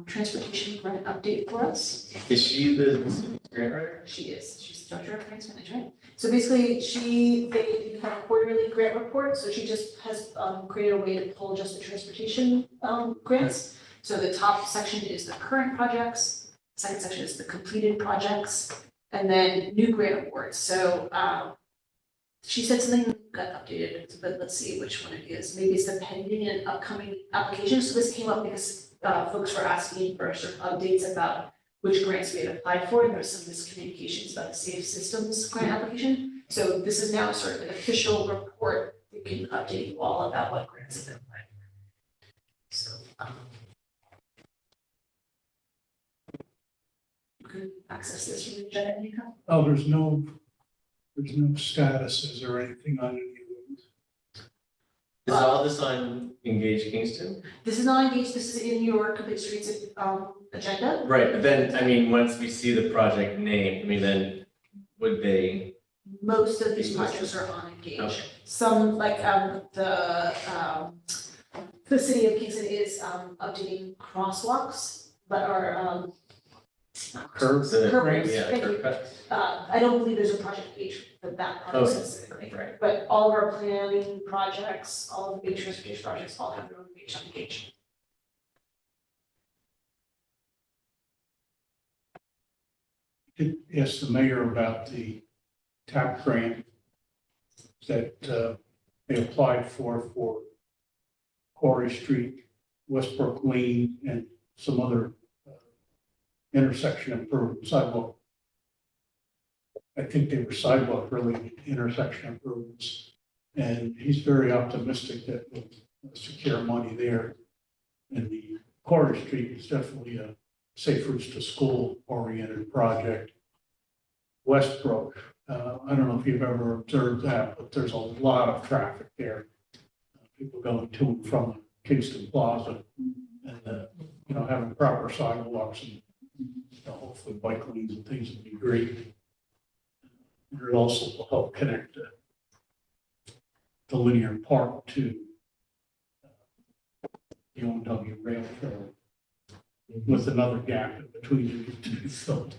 transportation grant update for us. Is she the grant writer? She is, she's the director of grants management. So basically, they have a quarterly grant report, so she just has created a way to pull just the transportation grants. So the top section is the current projects, second section is the completed projects, and then new grant awards. So she said something got updated, but let's see which one it is. Maybe it's the pending and upcoming applications. So this came up because folks were asking for sort of updates about which grants we had applied for. There was some miscommunications about the Safe Systems grant application. So this is now sort of an official report that can update you all about what grants have been applied for. So you can access this from the agenda anytime. Oh, there's no statuses or anything on any of those. Is all this on Engage Kingston? This is not engaged, this is in your Complete Streets agenda. Right, but then, I mean, once we see the project name, I mean, then would they, Most of these projects are on Engage. Okay. Some, like, the city of Kingston is updating crosswalks, but are Curbs, Curbs, yeah, thank curb you. cuts? I don't believe there's a project H for that Oh, project specifically. right. But all of our planning projects, all of the big transportation projects all have their own page on Engage. Did ask the mayor about the TAP grant that they applied for Quarry Street, Westbrook Lane, and some other intersection improvement sidewalk. I think they were sidewalk related intersection improvements. And he's very optimistic that we'll secure money there. And the Quarry Street is definitely a safe routes to school oriented project. Westbrook, I don't know if you've ever observed that, but there's a lot of traffic there. People going to and from Kingston Plaza and, having proper sidewalks and, hopefully bike lanes and things would be great. And it also will help connect the linear park to the OW rail trail with another gap in between the two filled.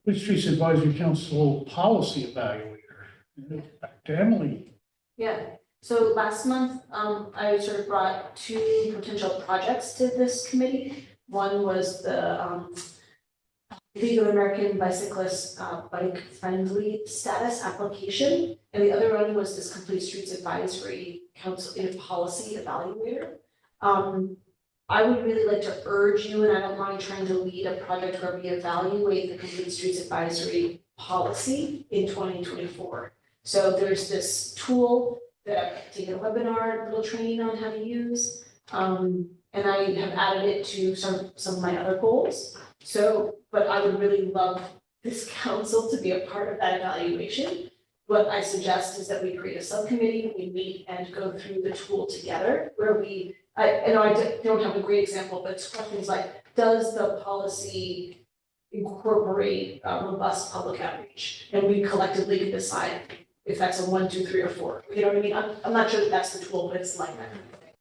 Police Streets Advisory Council Policy Evaluator. Back to Emily. Yeah, so last month, I sort of brought two potential projects to this committee. One was the League of American Bicyclists bike friendly status application. And the other one was this Complete Streets Advisory Council policy evaluator. I would really like to urge you, and I don't mind trying to lead a project where we evaluate the Complete Streets Advisory policy in 2024. So there's this tool that I've taken a webinar, little training on how to use. And I have added it to some of my other goals. So, but I would really love this council to be a part of that evaluation. What I suggest is that we create a subcommittee, we meet and go through the tool together, where I know I don't have a great example, but it's questions like, does the policy incorporate robust public outreach? And we collectively can decide if that's a 1, 2, 3, or 4. You know what I mean? I'm not sure that that's the tool, but it's like that.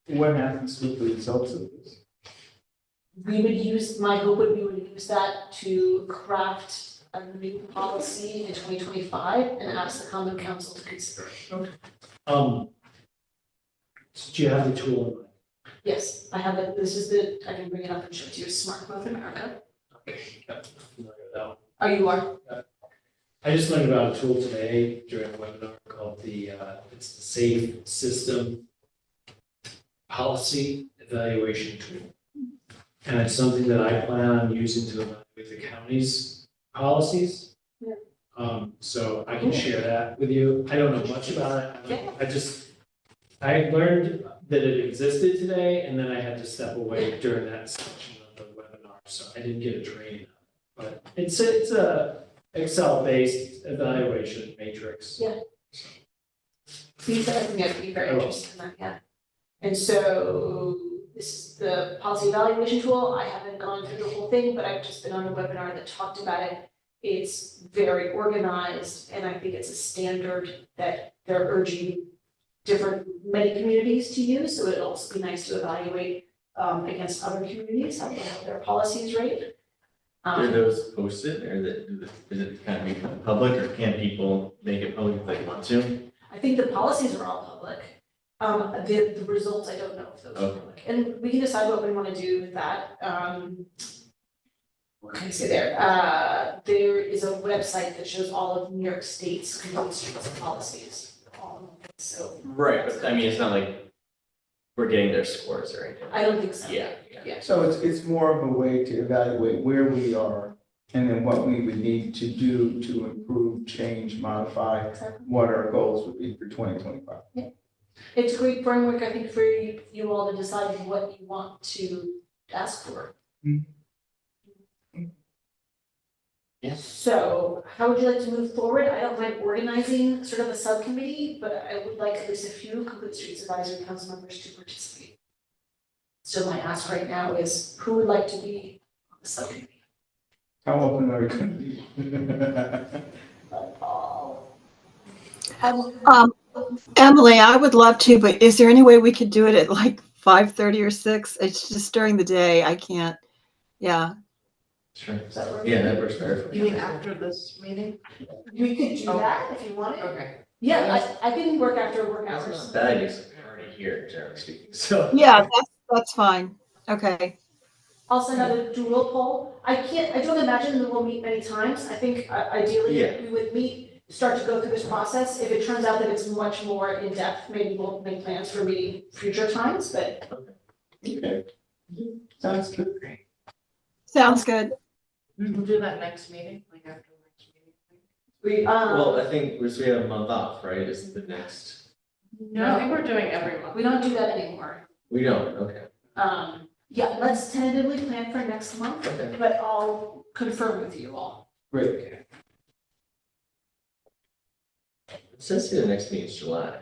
What happens with the results of this? We would use, my hope would be we would use that to craft a new policy in 2025 and ask the Common Council to consider. Do you have the tool in mind? Yes, I have it. This is I can bring it up and show it to you. Smart Growth America. Okay, yeah, I'm familiar with that one. Oh, you are? I just learned about a tool today during a webinar called it's the Safe System Policy Evaluation Tool. And it's something that I plan on using to evaluate the county's policies. Yeah. So I can share that with you. I don't know much about it. Yeah. I learned that it existed today, and then I had to step away during that section of the webinar, so I didn't get a training. But it's a Excel-based evaluation matrix. Yeah. Please, I think I'd be very interested in that, yeah. And so this is the policy evaluation tool. I haven't gone through the whole thing, but I've just been on a webinar that talked about it. It's very organized, and I think it's a standard that they're urging many communities to use, so it'd also be nice to evaluate against other communities, how their policies rate. Are those posted, or is it kind of become public, or can people make it public if they want to? I think the policies are all public. The results, I don't know if those are Okay. public, and we can decide what we want to do with that. What can I say there? There is a website that shows all of New York State's complete streets policies. So Right, but I mean, it's not like we're getting their scores or anything. I don't think so. Yeah. So it's more of a way to evaluate where we are and then what we would need to do to improve, change, modify, what our goals would be for 2025. It's a great framework, I think, for you all to decide what you want to ask for. Yeah. So how would you like to move forward? I don't mind organizing sort of a subcommittee, but I would like at least a few Complete Streets Advisory Council members to participate. So my ask right now is, who would like to be on the subcommittee? How open are we going to be? Emily, I would love to, but is there any way we could do it at like 5:30 or 6? It's just during the day. I can't. Yeah. Sure. Does that work? Yeah, that works better. You mean after this meeting? We could do that if you wanted. Okay. Yeah, I can work after work It's hours. not bad, because I'm already here, generally speaking, so. Yeah, that's fine. Okay. I'll send out a doodle poll. I don't imagine that we'll meet many times. I think ideally Yeah. we would meet, start to go through this process. If it turns out that it's much more in depth, maybe we'll make plans for meeting future times, but Okay. Sounds good. Sounds good. We'll do that next meeting, like after the next meeting. we, Well, I think we have a month off, right, is the next, No, I think we're doing every month. we don't do that anymore. we don't, okay, Yeah, let's tentatively plan for next month, okay. but I'll confirm with you all. Great. It says here the next meeting is July.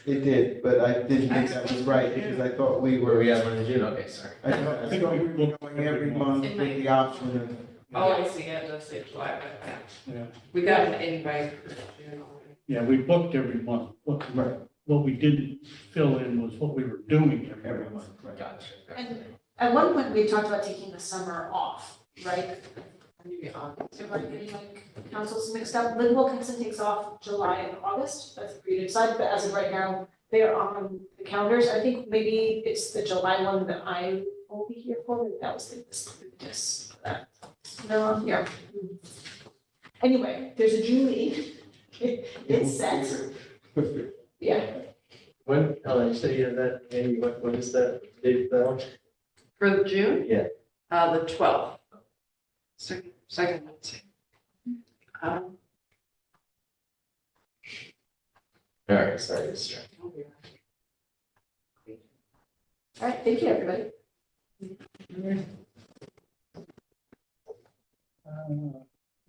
It did, but I didn't think that was right because I thought we Where were, we at, one in June, okay, sorry. I thought we were going every month with the option of. Oh, I see, it does say July, but Yeah, we got an invite for June already. yeah, we booked every month. What we didn't fill in was what we were doing every month. Right. Gotcha. And at one point, we talked about taking the summer off, right? Maybe August. If I'm getting like councils mixed up, Lynn Wilkinson takes off July and August, that's for you to decide, but as of right now, they are on the calendars. I think maybe it's the July one that I will be here for, maybe that was this. No, yeah. Anyway, there's a June meeting. It's set. Yeah, When, oh, you said you had that, Andy, what is that date for that one? For June? Yeah. The 12th. Second Wednesday. Um, All right, sorry, distracted. all right, thank you, everybody.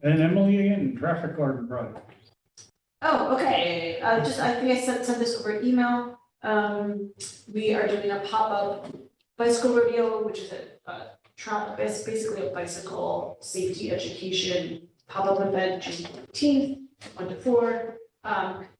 And Emily and Traffic Garden Project. Oh, okay, I think I sent this over email. We are doing a pop-up bicycle rodeo, which is it's basically a bicycle safety education pop-up event, June 14th, 1 to 4.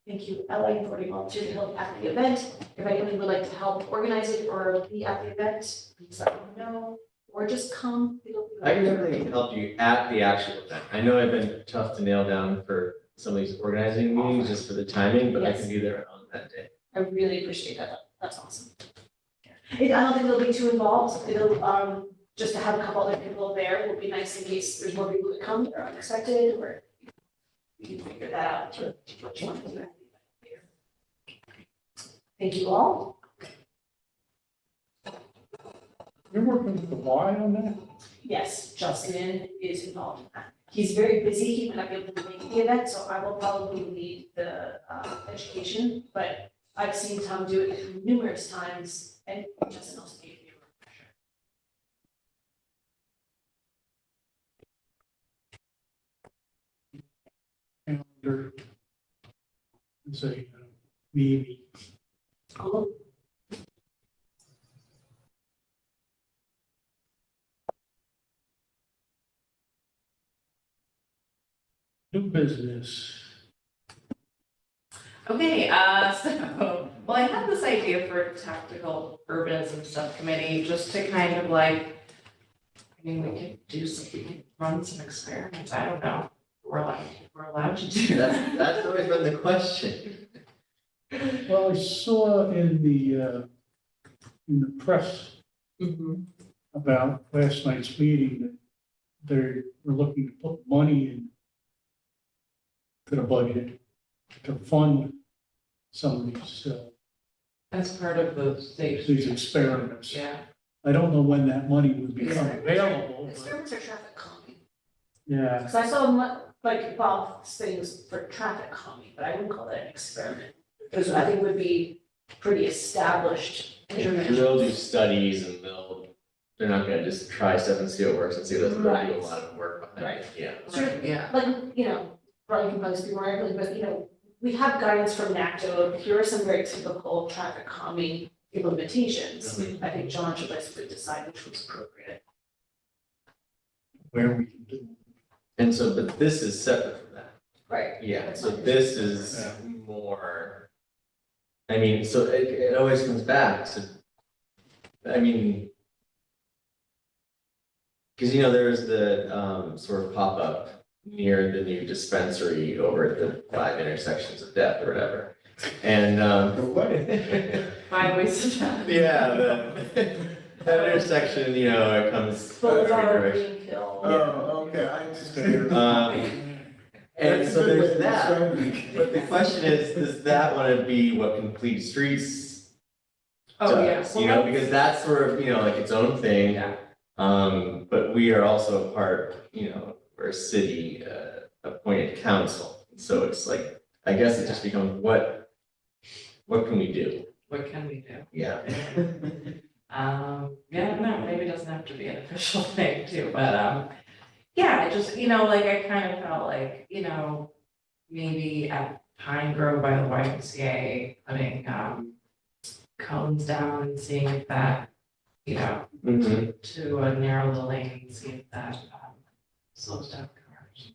Thank you, Ellie, for volunteering to help at the event. If anyone would like to help organize it or be at the event, please let me know, or just come. It'll be I can definitely help you at the actual event. I know I've been tough to nail down for some of these organizing meetings just for the timing, but I Yes. can be there on that day. I really appreciate that. That's awesome. I don't think it'll be too involved. It'll, just to have a couple other people there will be nice in case there's more people that come that are unexpected, or we can figure that out through what you want to do. Thank you all. You're working with the Y on that? Yes, Justin is involved in that. He's very busy. He might not be able to make the event, so I will probably lead the education, but I've seen Tom do it numerous times, and Justin also gave me a refresher. Calendar. It's a maybe. Cool. New business. Okay, so, well, I had this idea for tactical urbanism subcommittee, just to kind of like, I mean, we could run some experiments, I don't know. We're allowed to do that. That's always been the question. Well, I saw in the press Mm-hmm. about last night's meeting that they were looking to put money in to the budget to fund some of As part of the state. these experiments. Yeah. I don't know when that money would become available, but Experiments are traffic calming. yeah. Because I saw like Bob things for traffic calming, but I wouldn't call that an experiment. Because I think it would be pretty established intervention. They'll do studies and they're not gonna just try stuff and see what works and see what doesn't, they'll do a Right. lot of work behind it, yeah. Sort of Yeah. like, Brian can probably speak more accurately, but, we have guidance from NACDOT. Here are some very typical traffic calming implementations. I think John should basically decide which was appropriate. Where we can do. And so, but this is separate from that. Right. Yeah, That's so not- this is Yeah. more, I mean, so it always comes back to, I mean, because there's the sort of pop-up near the new dispensary over at the 5 intersections of death or whatever. And What? 5 ways to death. yeah, that intersection, it comes every Boulevard, direction. Greenhill. Oh, okay, I understand. And That's so a good way there's to that. describe it. But the question is, does that want to be what Complete Streets Oh, yeah. does? Because that's sort of, like its own thing. Yeah. But we are also a part, we're a city appointed council. So it's like, I guess it just becomes what can we do? What can we do? Yeah. Yeah, no, maybe it doesn't have to be an official thing too, but, yeah, I just, I kind of felt like, maybe at Pine Grove by the YMCA, putting, cones down and seeing if that, Mhm. to narrow the lane, and see if that, slows down cars.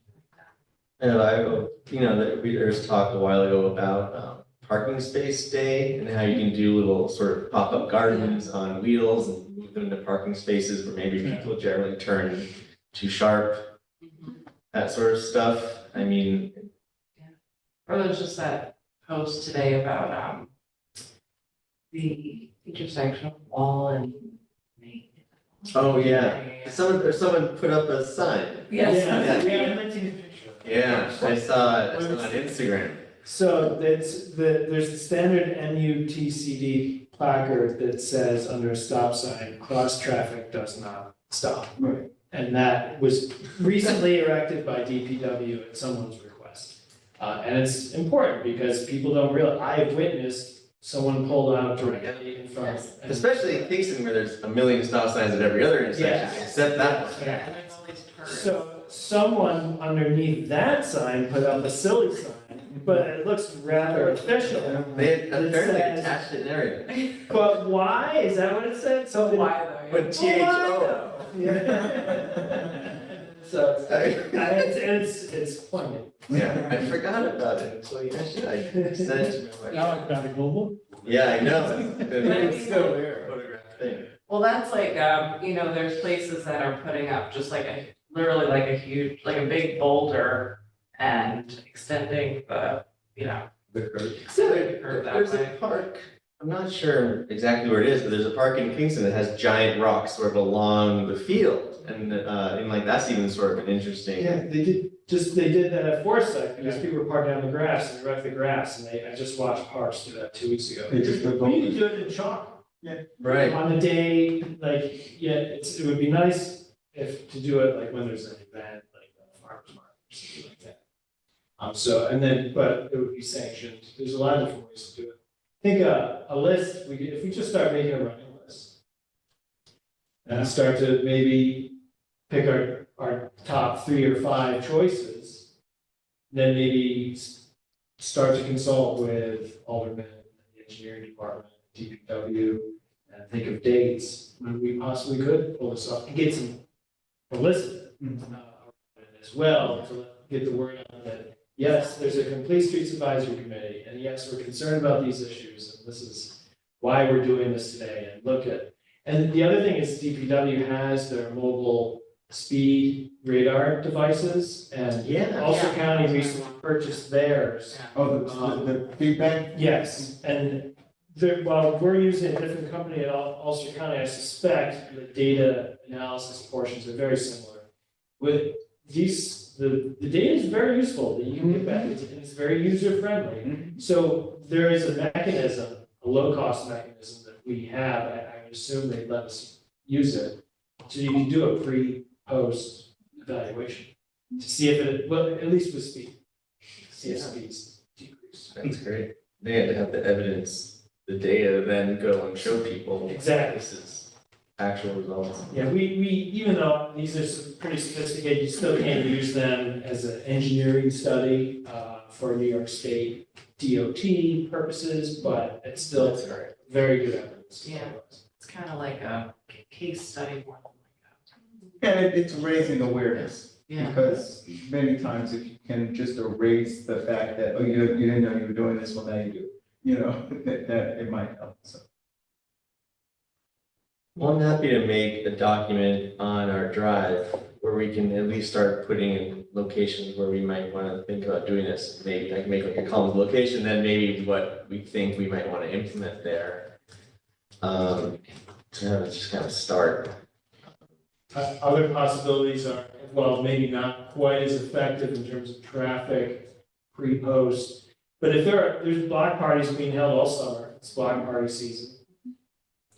And there was talk a while ago about parking space day and how you can do little sort of pop-up gardens on wheels and move them to parking spaces where maybe Yeah. people generally turn too sharp, that sort of stuff. I mean, Or there's just that post today about, the intersection of Wall and Main, Oh, yeah. Someone put up a sign. Yes. Yeah, I seen a picture. Yeah, I saw it on Instagram. So there's the standard NUTCD placard that says under a stop sign, cross traffic does not stop. Right. And that was recently erected by DPW at someone's request. And it's important because people don't realize, I have witnessed someone pull out directly in front of. and- Especially in Kingston where there's a million stop signs at every other intersection, Yes. except that one. Yeah, and there's all these turns. So someone underneath that sign put up a silly sign, but it looks rather official. They had apparently says- attached it and everything. But why? Is that what it said? So Something. why though? But THO. Yeah. So it's poignant. Yeah, I forgot about it, so yeah, I sent it to my wife. Now I've got to Google. Yeah, I know. It's still there. Photograph thing. Well, that's like, you know, there's places that are putting up just like literally like a huge, like a big boulder and extending the, you know, The curve. extending the curve that There's a way. park, I'm not sure exactly where it is, but there's a park in Kingston that has giant rocks sort of along the field. And like, that's even sort of an interesting. Yeah, they did that at Foresight, because people were parking on the grass and they wrecked the grass, and I just watched Parks do that 2 weeks ago. They just look We need to do it in chalk. Right. On the day, like, yeah, it would be nice to do it like when there's an event, like a farmer's market or something like that. But it would be sanctioned, there's a lot of different ways to do it. I think a list, if we just start making a running list. And start to maybe pick our top 3 or 5 choices. Then maybe start to consult with aldermen, the engineering department, DPW, and think of dates when we possibly could pull this off and get some publicity as well to get the word out that, yes, there's a complete streets advisory committee, and yes, we're concerned about these issues, and this is why we're doing this today, and look at. And the other thing is DPW has their mobile speed radar devices, and Yeah. Ulster Yeah. County recently purchased theirs. Oh, the feedback? Yes, and while we're using a different company at Ulster County, I suspect the data analysis portions are very similar. With these, the data is very useful, that you can get back, and it's very user friendly. So there is a mechanism, a low-cost mechanism that we have, I would assume they'd let us use it. So you can do a pre-post evaluation to see if it, well, at least with speed, see if Yeah. speeds decrease. That's great. They had to have the evidence, the data, then go and show people. Exactly. This is actual results. Yeah, we, even though these are pretty sophisticated, you still can't use them as an engineering study, for New York State DOT purposes, but it's still That's all right. very good evidence. Yeah. It's kind of like a case study more than And it's raising awareness, Yeah. because many times if you can just erase the fact that, oh, you didn't know you were doing this, well, now you do. You know, that it might help, so. Well, I'm happy to make a document on our drive where we can at least start putting in locations where we might want to think about doing this. Maybe I can make like a column of location, then maybe what we think we might want to implement there. To have it just kind of start. Other possibilities are, well, maybe not quite as effective in terms of traffic, pre-post. But if there's block parties being held all summer, it's block party season.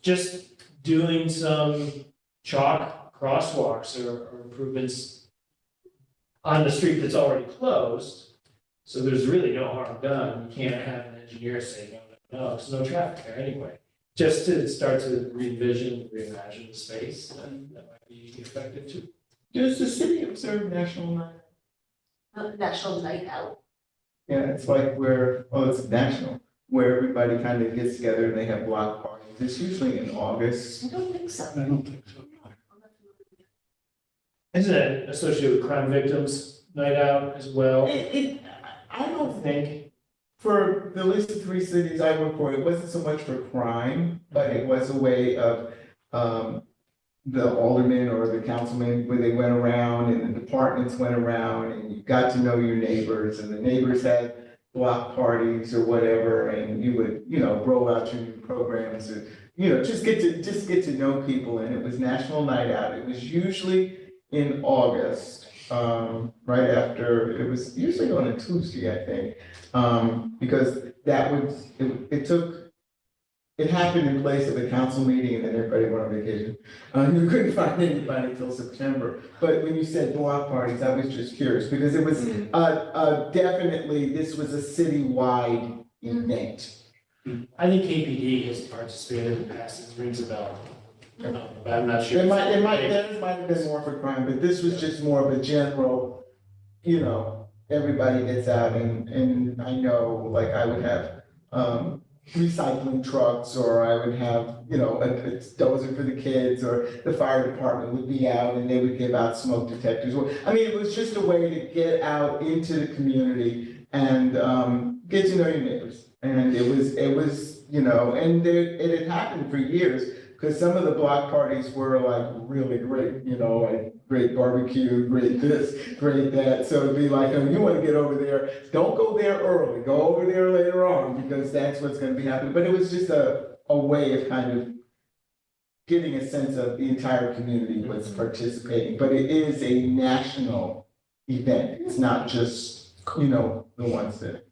Just doing some chalk crosswalks or improvements on the street that's already closed. So there's really no harm done. You can't have an engineer say, no, there's no traffic there anyway. Just to start to re-envision, reimagine the space, and that might be effective too. Does the city observe National Night? National Night Out. Yeah, it's like it's national, where everybody kind of gets together and they have block parties. It's usually in August. I don't think so. I don't think so. Isn't that associated with crime victims night out as well? I don't think, for the list of 3 cities I work for, it wasn't so much for crime, but it was a way of, the aldermen or the councilmen, where they went around and the departments went around and you got to know your neighbors, and the neighbors had block parties or whatever, and you would, roll out your new programs just get to know people, and it was National Night Out. It was usually in August, right after, it was usually on a Tuesday, I think. Because it happened in place of a council meeting, and then everybody went on vacation. You couldn't find anybody until September. But when you said block parties, I was just curious, because it was, definitely, this was a citywide event. I think KPD has participated in the past, it rings a bell. But I'm not sure. There might have been more for crime, but this was just more of a general, everybody gets out, and I know, like, I would have, recycling trucks, or I would have, a dozer for the kids, or the fire department would be out and they would give out smoke detectors. I mean, it was just a way to get out into the community and get to know your neighbors. And it was, and it had happened for years, because some of the block parties were like really great, like great barbecue, great this, great that. So it'd be like, you want to get over there, don't go there early, go over there later on, because that's what's going to be happening. But it was just a way of kind of getting a sense of the entire community was participating. But it is a national event. It's not just, the ones that.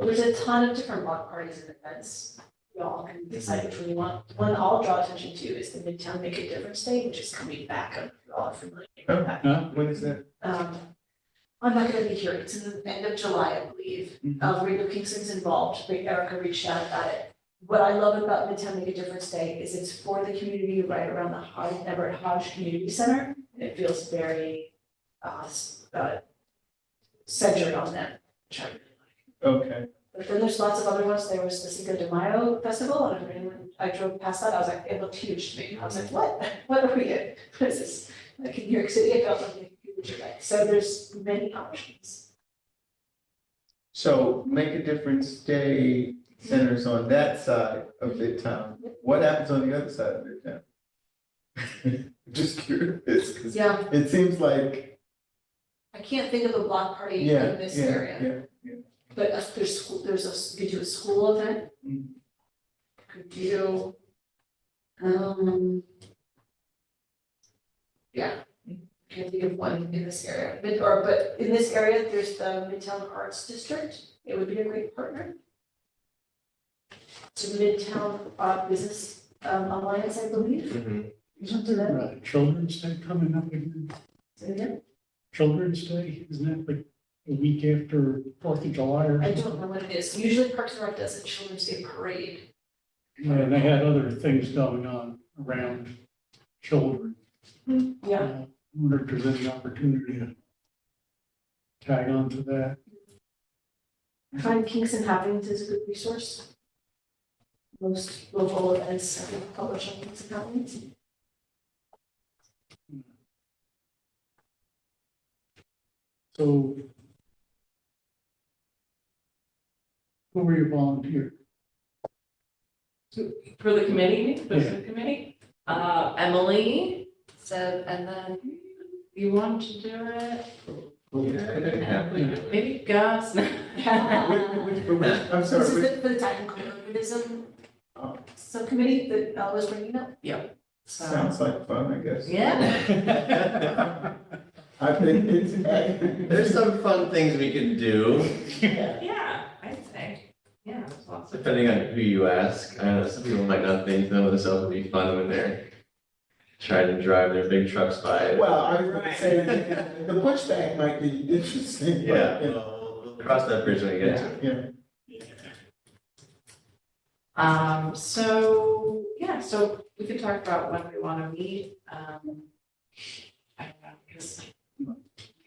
There's a ton of different block parties and events. You all can decide which one you want. One I'll draw attention to is the Midtown Make a Difference Day, which is coming back. I don't know if you all are familiar with that. When is that? I'm not gonna be here. It's in the end of July, I believe. Rita Kingston's involved. Erica reached out about it. What I love about Midtown Make a Difference Day is it's for the community right around the Everett Hodge Community Center. And it feels very centered on them, which I really like. Okay. But then there's lots of other ones. There was the Cinco de Mayo festival, and when I drove past that, I was like, it looked huge to me. I was like, what? What are we in? What is this? Like in New York City, it felt like a huge event. So there's many options. So Make a Difference Day centers on that side of Midtown. What happens on the other side of Midtown? Just curious, because Yeah, it seems like. I can't think of a block party in this area. But could do a school event. Could do, can't think of one in this area, but in this area, there's the Midtown Arts District. It would be a great partner. It's a Midtown Business Alliance, I believe. Isn't there Children's Day coming up again? Say again? Children's Day, isn't that like a week after 4th of July or I something? don't know what it is. Usually Parks and Rec does a Children's Day parade. And they had other things going on around children. Yeah. I wonder if there's any opportunity to tag on to that. I find Kingston Happenings is a good resource. Most local events are published on Kingston Happenings. So who were your volunteers? For the committee, the committee, Emily said, and then you want to do it? Maybe Gus. I'm This sorry. is for the technical urbanism subcommittee that I was bringing up. So, Sounds like fun, I guess. yeah, I think it's. There's some fun things we can do, yeah, I'd say, yeah, there's lots of. depending on who you ask. I know some people might not think some of the stuff would be fun when they're trying to drive their big trucks by. Well, I was gonna say, the pushback might be interesting. but, Yeah, we'll cross that bridge when we get to it. Yeah. So, yeah, so we could talk about when we wanna meet, I don't know, because.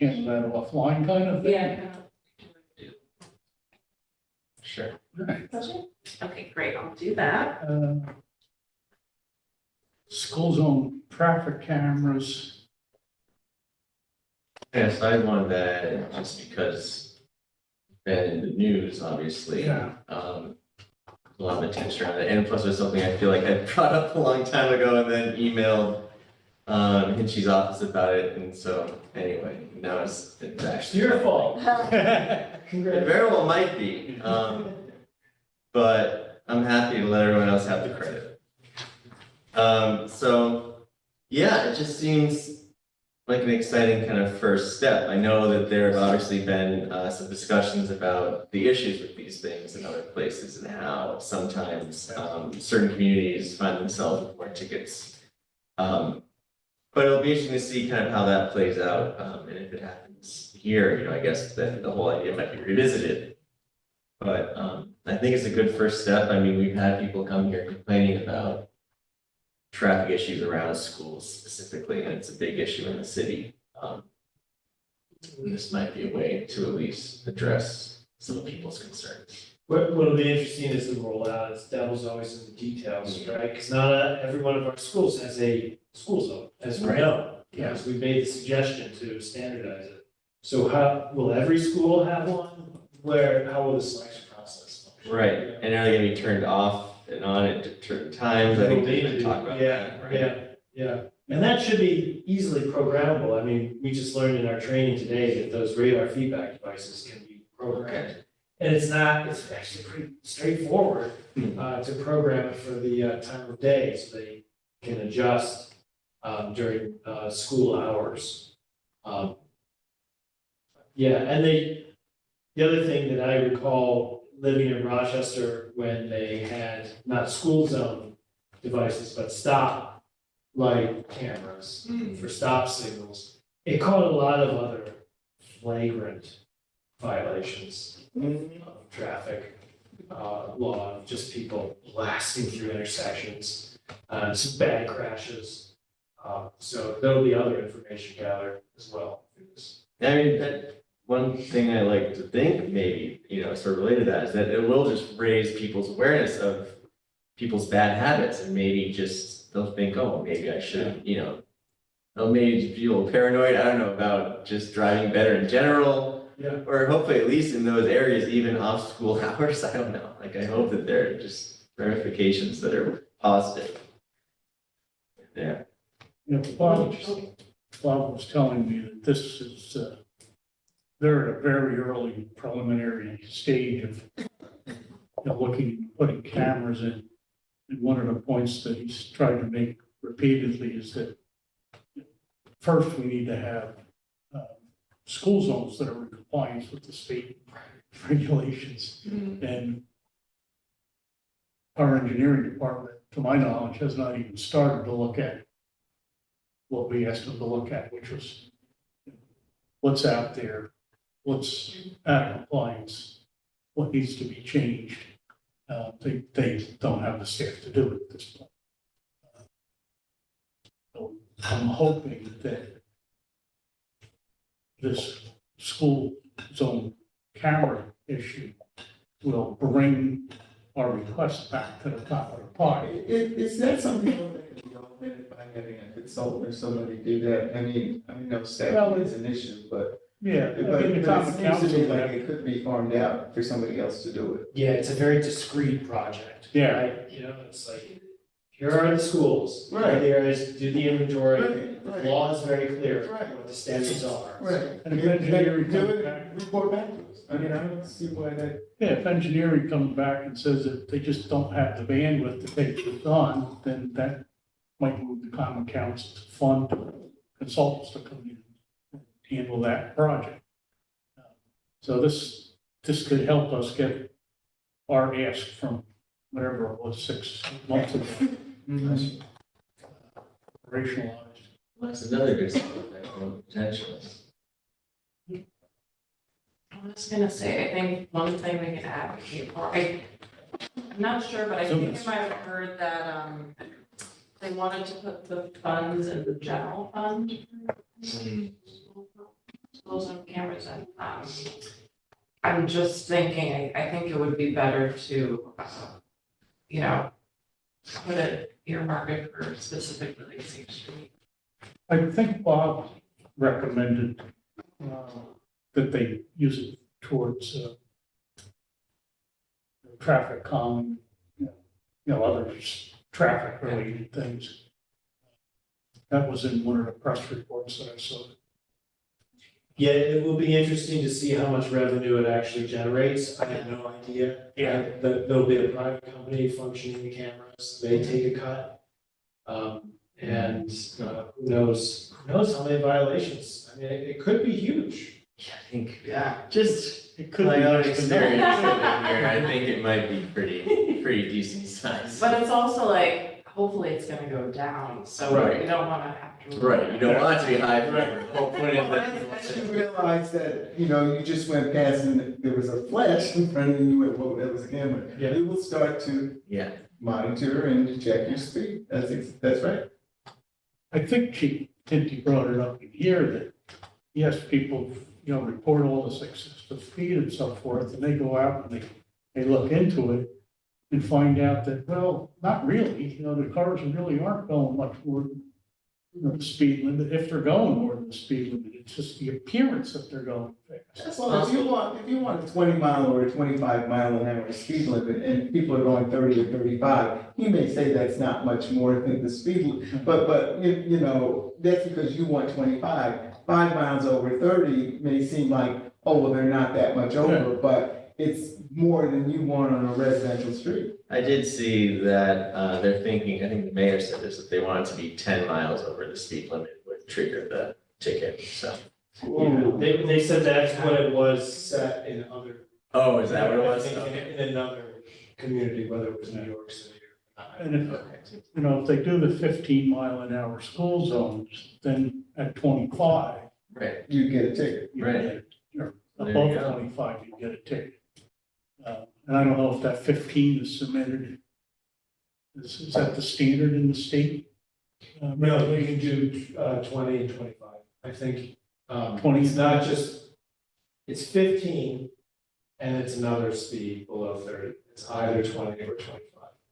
Can't that offline kind of thing? Yeah. Sure. Okay, great, I'll do that. School zone traffic cameras. Yes, I wanted that just because been in the news, obviously. Yeah. A lot of attention around it, and plus it's something I feel like I brought up a long time ago and then emailed Hinchy's office about it, and so anyway, now it's actually. Your fault. It very well might be. but I'm happy to let everyone else have the credit. So, yeah, it just seems like an exciting kind of first step. I know that there have obviously been some discussions about the issues with these things in other places and how sometimes certain communities find themselves with more tickets. But it'll be interesting to see kind of how that plays out, and if it happens here, I guess then the whole idea might be revisited. But I think it's a good first step. I mean, we've had people come here complaining about traffic issues around schools specifically, and it's a big issue in the city. This might be a way to at least address some of people's concerns. What'll be interesting is the rollout, it's devil's always in the details, right? Because not every one of our schools has a school zone, as we know. Because we made the suggestion to standardize it. So how, will every school have one? How will the selection process function? Right, and are they gonna be turned off and on at certain times? I think they can talk about that, right? Yeah, and that should be easily programmable. I mean, we just learned in our training today that those radar feedback devices can be programmed. And it's actually pretty straightforward to program it for the time of day, so they can adjust during school hours. Yeah, and the other thing that I recall living in Rochester when they had not school zone devices, but stop light cameras for stop signals, it caught a lot of other flagrant violations of traffic law, just people blasting through intersections, some bad crashes. So there'll be other information gathered as well through this. I mean, that one thing I like to think maybe, sort of related to that is that it will just raise people's awareness of people's bad habits and maybe just they'll think, oh, maybe I should, they'll maybe feel paranoid, I don't know, about just driving better in general. Yeah. Or hopefully at least in those areas, even off school hours, I don't know. Like I hope that there are just ramifications that are positive. Yeah. Bob was telling me that this is, they're at a very early preliminary stage of putting cameras in. And one of the points that he's tried to make repeatedly is that first we need to have school zones that are in compliance with the state regulations. And our engineering department, to my knowledge, has not even started to look at what we asked them to look at, which was what's out there, what's out of compliance, what needs to be changed. They don't have the staff to do it at this point. So I'm hoping that this school zone camera issue will bring our request back to the top of the pile. Is that something that can be augmented by having a consultant or somebody do that? I mean, no, staff is an issue, but. Yeah, I But mean, it the common seems to council, me like that- it could be farmed out for somebody else to do it. Yeah, it's a very discrete project. Yeah. Right? It's like, here are the schools. Right. There is, do the inventory. Right. The law is very clear Right. what the standards are. Right. And if engineering Do comes it, back, report back to us. I mean, I don't see why that. yeah, if engineering comes back and says that they just don't have the bandwidth to take it on, then that might move the common council to fund consultants to come in and handle that project. So this could help us get our ask from whatever it was, 6 months ago. Operationalized. Well, that's another good side potential. I was gonna say, I think one thing we could advocate for, I'm not sure, but I think I might have heard that, they wanted to put the funds in the general fund. Schools and cameras and, I'm just thinking, I think it would be better to, put it, earmark it for specifically Safe Street. I think Bob recommended that they use it towards traffic calming, other traffic related things. That was in one of the press reports that I saw. Yeah, it will be interesting to see how much revenue it actually generates. I have no idea. Yeah. There'll be a private company functioning the cameras, they take a cut. And who knows how many violations? I mean, it could be huge. Yeah, I think, just It could my be own less than experience that. living here, I think it might be pretty decent size. But it's also like, hopefully it's gonna go down, so Right. we don't wanna have to. Right, you don't want it to be high forever, hopefully You realize that, you just went past and there was a flash in front of you, you went, whoa, that was a camera. Yeah. It will start to Yeah, monitor and check your speed. That's right. I think Chief Tinty brought it up in here that, yes, people, report all this excessive speed and so forth, and they go out and they look into it and find out that, well, not really, the cars really aren't going much more than, the speed limit, if they're going more than the speed limit, it's just the appearance that they're going fast. Well, if you want a 20-mile or a 25-mile-an-hour speed limit and people are going 30 or 35, you may say that's not much more than the speed limit. But that's because you want 25. 5 miles over 30 may seem like, oh, well, they're not that much over, but it's more than you want on a residential street. I did see that, they're thinking, I think the mayor said this, that they want it to be 10 miles over the speed limit would trigger the ticket, so. Yeah, they said that's what it was set in other. Oh, is that what it was? I think in another community, whether it was New York City or not. And if they do the 15-mile-an-hour school zones, then at 25, Right, You get a ticket. you Right. get, or Well, there you above go. 25, you get a ticket. And I don't know if that 15 is submitted. Is that the standard in the state? No, you can do 20 and 25. I think 20 it's not just, it's 15 and it's another speed below 30. It's either 20 or 25.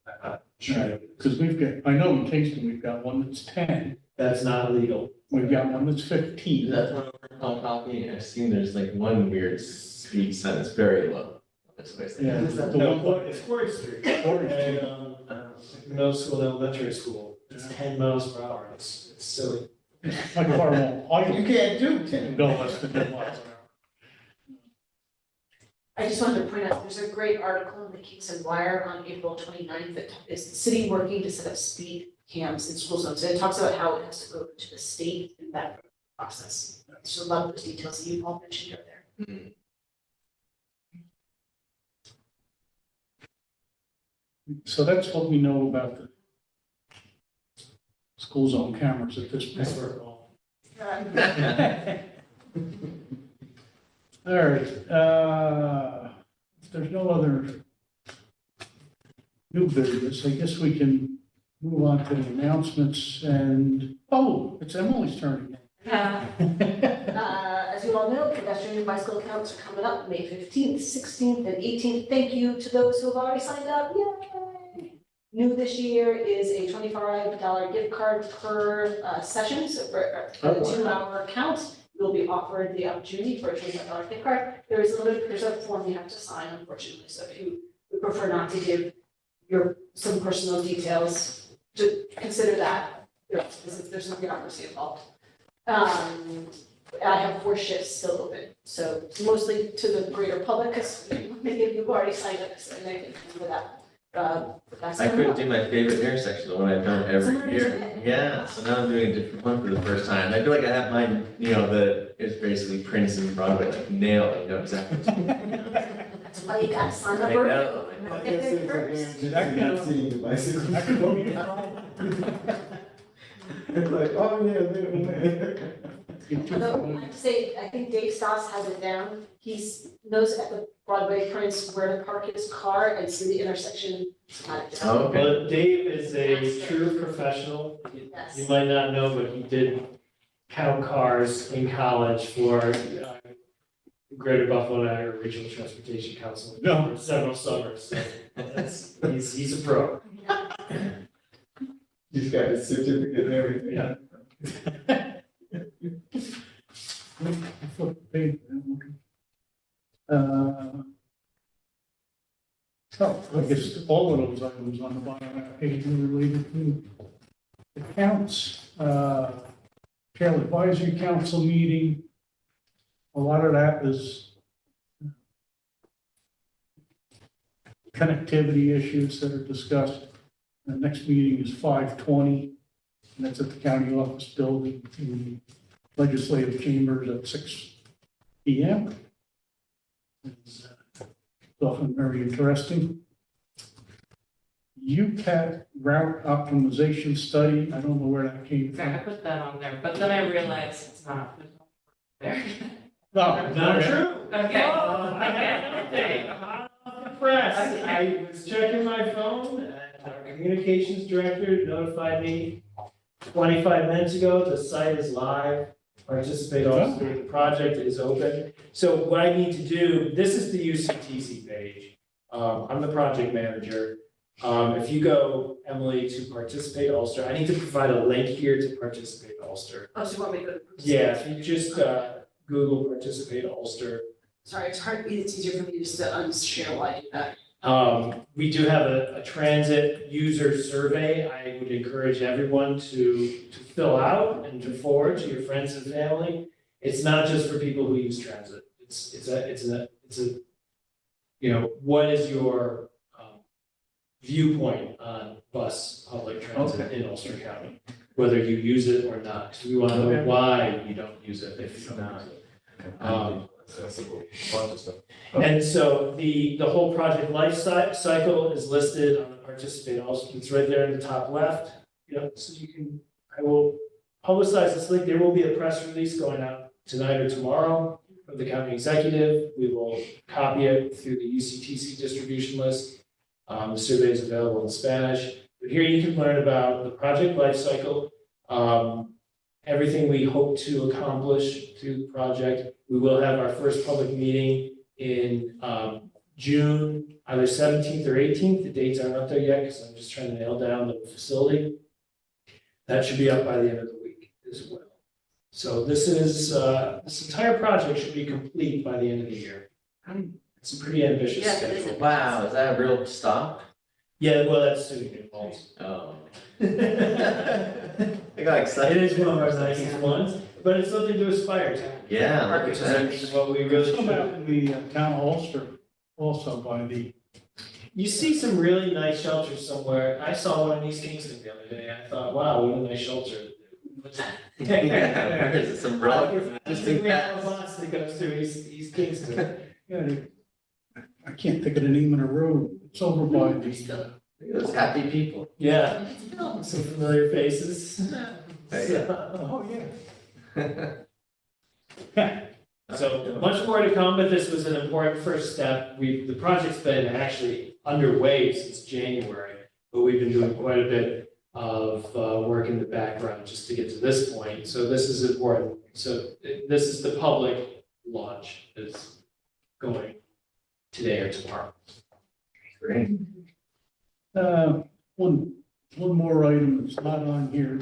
I'm not sure. Because I know in Kingston, we've got one that's 10, That's not legal. we've got one that's 15. that's one over copy, I've seen there's like one weird speed sign that's very low. That's what I said. Yeah. It's The it's Quarry Street. Quarry And, middle school, and elementary school, it's 10 miles per hour. It's silly. My car won't, You I can't do can 10. go less than 10 miles an hour. I just wanted to point out, there's a great article in the Kingston Wire on April 29th that is the city working to set up speed cams in school zones. And it talks about how it has to go to the state in that process. So a lot of those details that you all mentioned are there. Mhm. So that's what we know about the school zone cameras at this That's point. where it all. All right, if there's no other new business, I guess we can move on to the announcements and, it's Emily's turn As you all know, pedestrian and bicycle accounts are coming up May 15th, 16th, and 18th. Thank you to those who have already signed up. Yay! New this year is a $25 gift card per session, so for a Oh, wow. 2-hour account, you'll be offered the opportunity for a $25 gift card. There's a form you have to sign, unfortunately, so if you would prefer not to give some personal details, to consider that, there's no bureaucracy involved. I have 4 shifts still open, so mostly to the greater public, because many of you have already signed up, so I think for that. That's I couldn't do my favorite intersection, the one I've done every Somebody year. did it. Yeah, so now I'm doing a different one for the first time. I feel like I have mine, that is basically Prince and Broadway, like nailed, I know exactly what's going on. That's why you gotta sign up I early. know. I guess it's an advantage of not seeing the bicycle. I can go. It's like, oh, yeah, there. Although, I have to say, I think Dave Stoss has it down, knows at the Broadway Prince where to park his car and see the intersection. Oh, okay. Well, Dave is a true professional. You Yes. might not know, but he did count cars in college for Greater Buffalo Niagara Regional Transportation Council No. for several summers. So he's a pro. He's got his certificate and everything. Yeah. Flip the page. So I guess all of those items on the bottom of that page are related to accounts. Trail Advisory Council meeting. a lot of that is connectivity issues that are discussed. The next meeting is 5:20, and that's at the county office building in the legislative chambers at 6 PM. It's often very interesting. UCAT route optimization study, I don't know where that came I from. put that on there, but then I realized it's not there. No, Not true. Okay. I have an update. Hot off the press. I was checking my phone and our communications director notified me 25 minutes ago, the site is live. Participate also, the project is open. So what I need to do, this is the UCTC page. I'm the project manager. If you go, Emily, to Participate Ulster, I need to provide a link here to Participate Ulster. Oh, so you want me to? Yeah, if you just Google Participate Ulster. Sorry, it's hard, it's easier for me just to unshare why I do that. We do have a transit user survey. I would encourage everyone to fill out and to forward to your friends and family. It's not just for people who use transit. It's a, you know, what is your viewpoint on bus public transit in Ulster County? Whether you use it or not, because we want to know why you don't use it if you don't use it. And so the whole project life cycle is listed on the Participate also, it's right there in the top left. Yep, so you can, I will publicize this link, there will be a press release going out tonight or tomorrow from the county executive. We will copy it through the UCTC distribution list. The survey is available in Spanish, but here you can learn about the project life cycle, everything we hope to accomplish through the project. We will have our first public meeting in June, either 17th or 18th. The dates aren't up there yet because I'm just trying to nail down the facility. That should be up by the end of the week as well. So this is this entire project should be complete by the end of the year. It's a pretty ambitious Yeah, it is. schedule. Wow, is that a real stop? Yeah, well, that's student impulse. Oh. It I got excited. is one of our nicest ones, but it's something to aspire to. Yeah, look Which at is that. what we really Some out should. in the town of Ulster, also by the, You see some really nice shelters somewhere. I saw one in East Kingston the other day. I thought, wow, what a nice shelter. Yeah, where is it? Some relic? I think we have a bus that goes through East Kingston. yeah, I can't think of the name of the road. It's over by the, Look at those happy people. Yeah, some familiar faces. oh, yeah. So much more to come, but this was an important first step. The project's been actually underway since January, but we've been doing quite a bit of work in the background just to get to this point. So this is important. So this is the public launch is going today or tomorrow. Great. One more item that's not on here.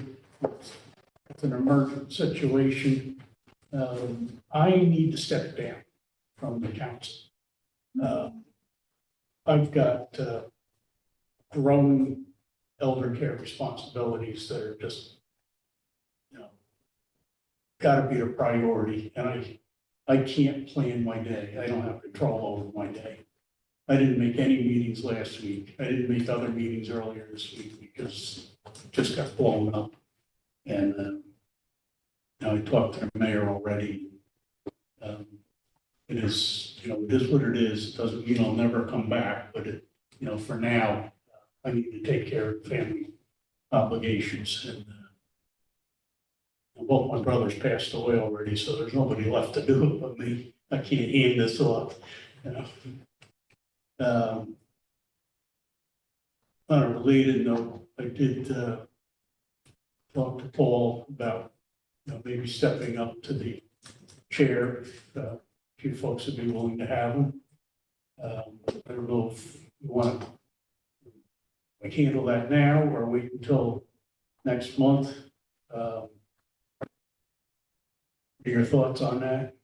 It's an emergent situation. I need to step down from the council. I've got growing elder care responsibilities that are just, you know, gotta be a priority, and I can't plan my day. I don't have control over my day. I didn't make any meetings last week. I didn't make other meetings earlier this week because it just got blown up. And now I talked to the mayor already. It is, you know, it is what it is. It doesn't mean I'll never come back, but it, you know, for now, I need to take care of family obligations. And both my brothers passed away already, so there's nobody left to do it but me. I can't hand this off, you know. On a related note, I did talk to Paul about, you know, maybe stepping up to the chair. A few folks would be willing to have him. I don't know if you want to handle that now or wait until next month. What are your thoughts on that?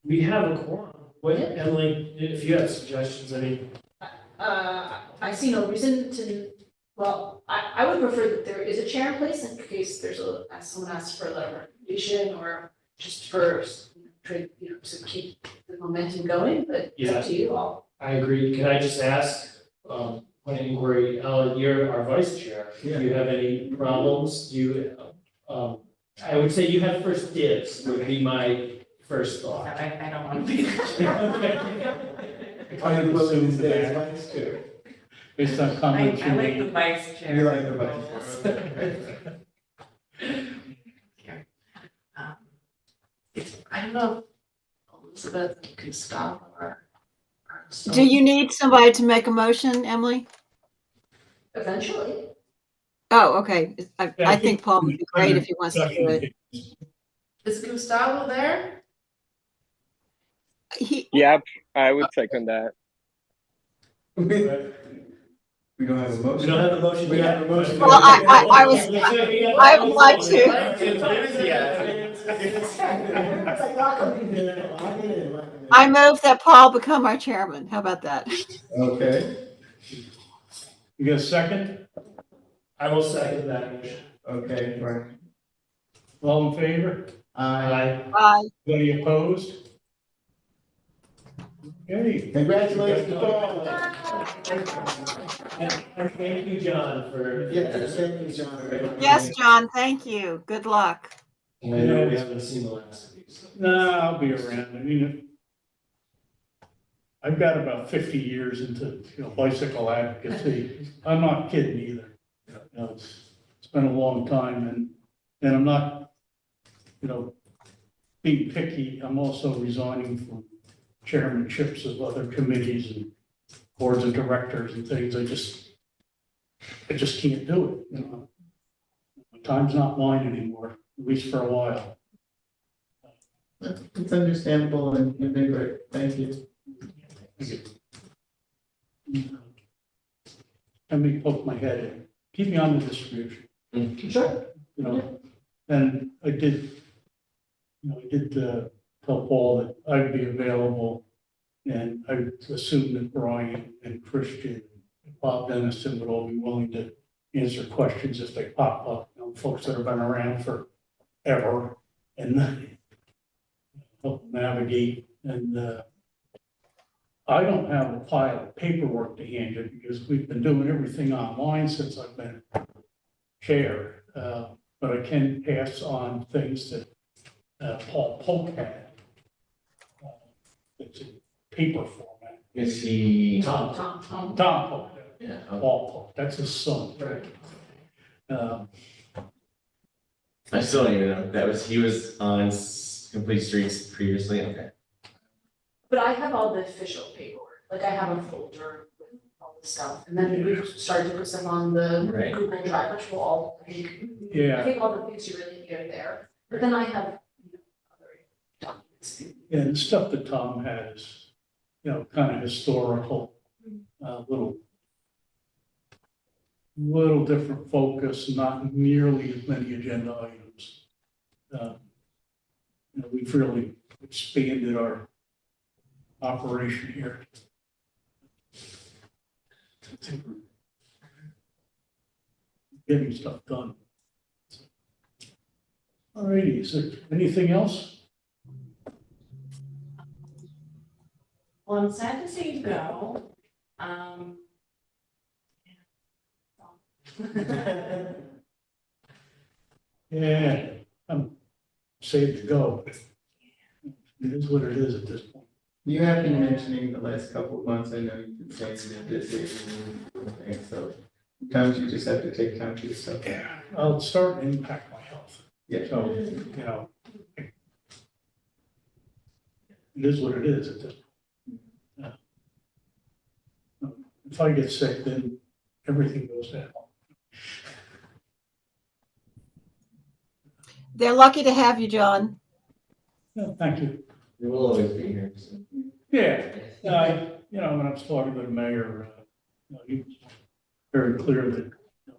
We have a quorum. What, Emily, if you have suggestions, I mean, I see no reason to, well, I would prefer that there is a chair in place in case there's someone asks for a letter of recommendation or just for, to keep the momentum going, but it's up to you all. I agree. Can I just ask, one inquiry, Ellen, you're our vice chair. Do you have any problems? Do you, I would say you have first dibs would be my first thought. I don't want to be there. Are you willing to stay as vice chair? Based on I comments you like the made. vice chair. You like the vice chair? I don't know, Elizabeth and Gustav are. Do you need somebody to make a motion, Emily? Eventually. Oh, okay. I think Paul would be great if he wants to do it. Is Gustavo there? Yep, I would second that. We don't have a motion. We don't have a motion. We don't have a motion. Well, I would like to. I move that Paul become our chairman. How about that? Okay, You got a second? I will second that motion. okay, right. All in favor? Aye. Bye. Any opposed? Okay. Congratulations, Paul. And thank you, John, for. Yes, thank you, John. Yes, John, thank you. Good luck. I know we haven't seen the last of these. Nah, I'll be around. I mean, I've got about 50 years into, bicycle advocacy. I'm not kidding either. It's been a long time and I'm not, being picky. I'm also resigning from chairmanships of other committees and boards of directors and things. I just can't do it, My time's not mine anymore, at least for a while. It's understandable and you've been great. Thank you. Let me poke my head in. Keep me on the distribution. Sure. And I did tell Paul that I'd be available. And I assumed that Brian and Christian and Bob Dennison would all be willing to answer questions if they pop up, folks that have been around forever and help navigate. And I don't have a pile of paperwork to hand you because we've been doing everything online since I've been chair. But I can pass on things that Paul Polk had. It's in paper format. Is he? Tom. Tom Polk, Yeah. Paul Polk, that's his son. Right. I still don't even know. He was on Complete Streets previously, okay. But I have all the official paperwork, like I have a folder with all the stuff, and then we started to put stuff on the Right. Google Drive, which will all, I Yeah, think all the things you really need are there. But then I have, other documents. and the stuff that Tom had is, kind of historical, little different focus, not nearly as many agenda items. We've really expanded our operation here. I think we're getting stuff done. All righty, is there anything else? Well, I'm sad to see you go. Yeah, I'm safe to go. It is what it is at this point. You have been mentioning the last couple of months, I know you've been saying that this is, and so sometimes you just have to take time to yourself. Yeah, I'll start to impact my health. Yeah. So, it is what it is at this point. If I get sick, then everything goes down. They're lucky to have you, John. Yeah, thank you. We will always be here. So. Yeah, when I was talking to the mayor, he was very clear that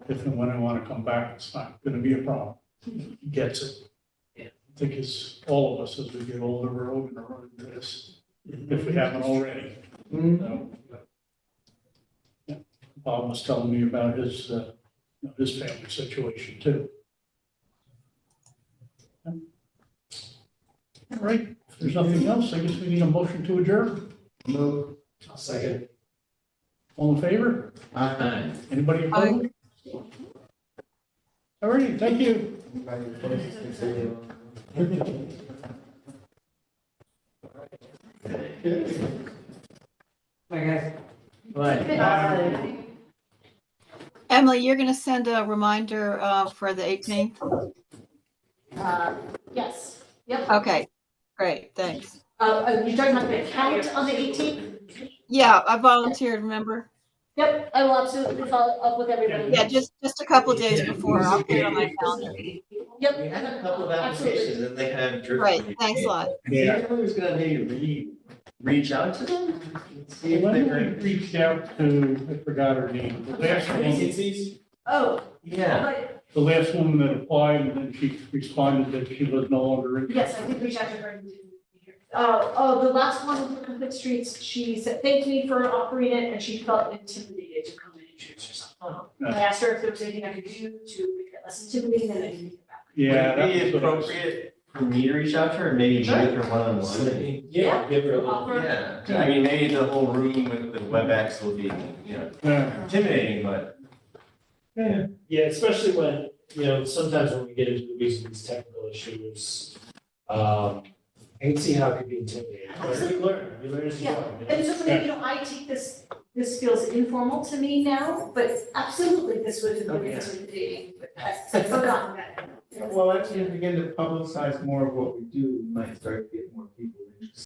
if and when I want to come back, it's not going to be a problem. He gets it. Yeah. I think it's all of us as we get older, we're all going to run into this if we haven't already. So, yeah. Bob was telling me about his family situation too. All right, if there's nothing else, I guess we need a motion to adjourn. Move. I'll second. All in favor? Anybody opposed? All right, thank you. Okay. Emily, you're gonna send a reminder for the 18th? Yes, yep. Okay, great, thanks. You're talking about the count on the 18th? Yeah, I volunteered, remember? Yep, I will absolutely follow up with everybody. Yeah, just a couple of days before, I'll put it on my calendar. Yep. We had a couple of Absolutely. applications and they kind of drifted. Great, thanks a lot. Yeah. Who's gonna maybe reach out to them? See if When they're. we reached out to, I forgot her name, Oh, Yeah, but the last woman that applied, and then she responded that she was no longer interested. yes, I did reach out to her. The last one with Complete Streets, she said, thank me for offering it, and she felt intimidated to come and introduce herself. I asked her if there was anything I could do to make it less intimidating, and I didn't get back. Yeah, would it that be was what I was- appropriate for me to reach out to her, and maybe meet with her one-on-one? Yeah, give her a little. Offer. Yeah, I mean, maybe the whole room with the WebEx will be, Yeah. intimidating, but. Yeah, especially when, sometimes when we get into the weeds of these technical issues, I can see how it could be intimidating. But you learn as you go. And so, I take this feels informal to me now, but absolutely this would have been intimidating, but I've forgotten that. Well, as you begin to publicize more of what we do, we might start getting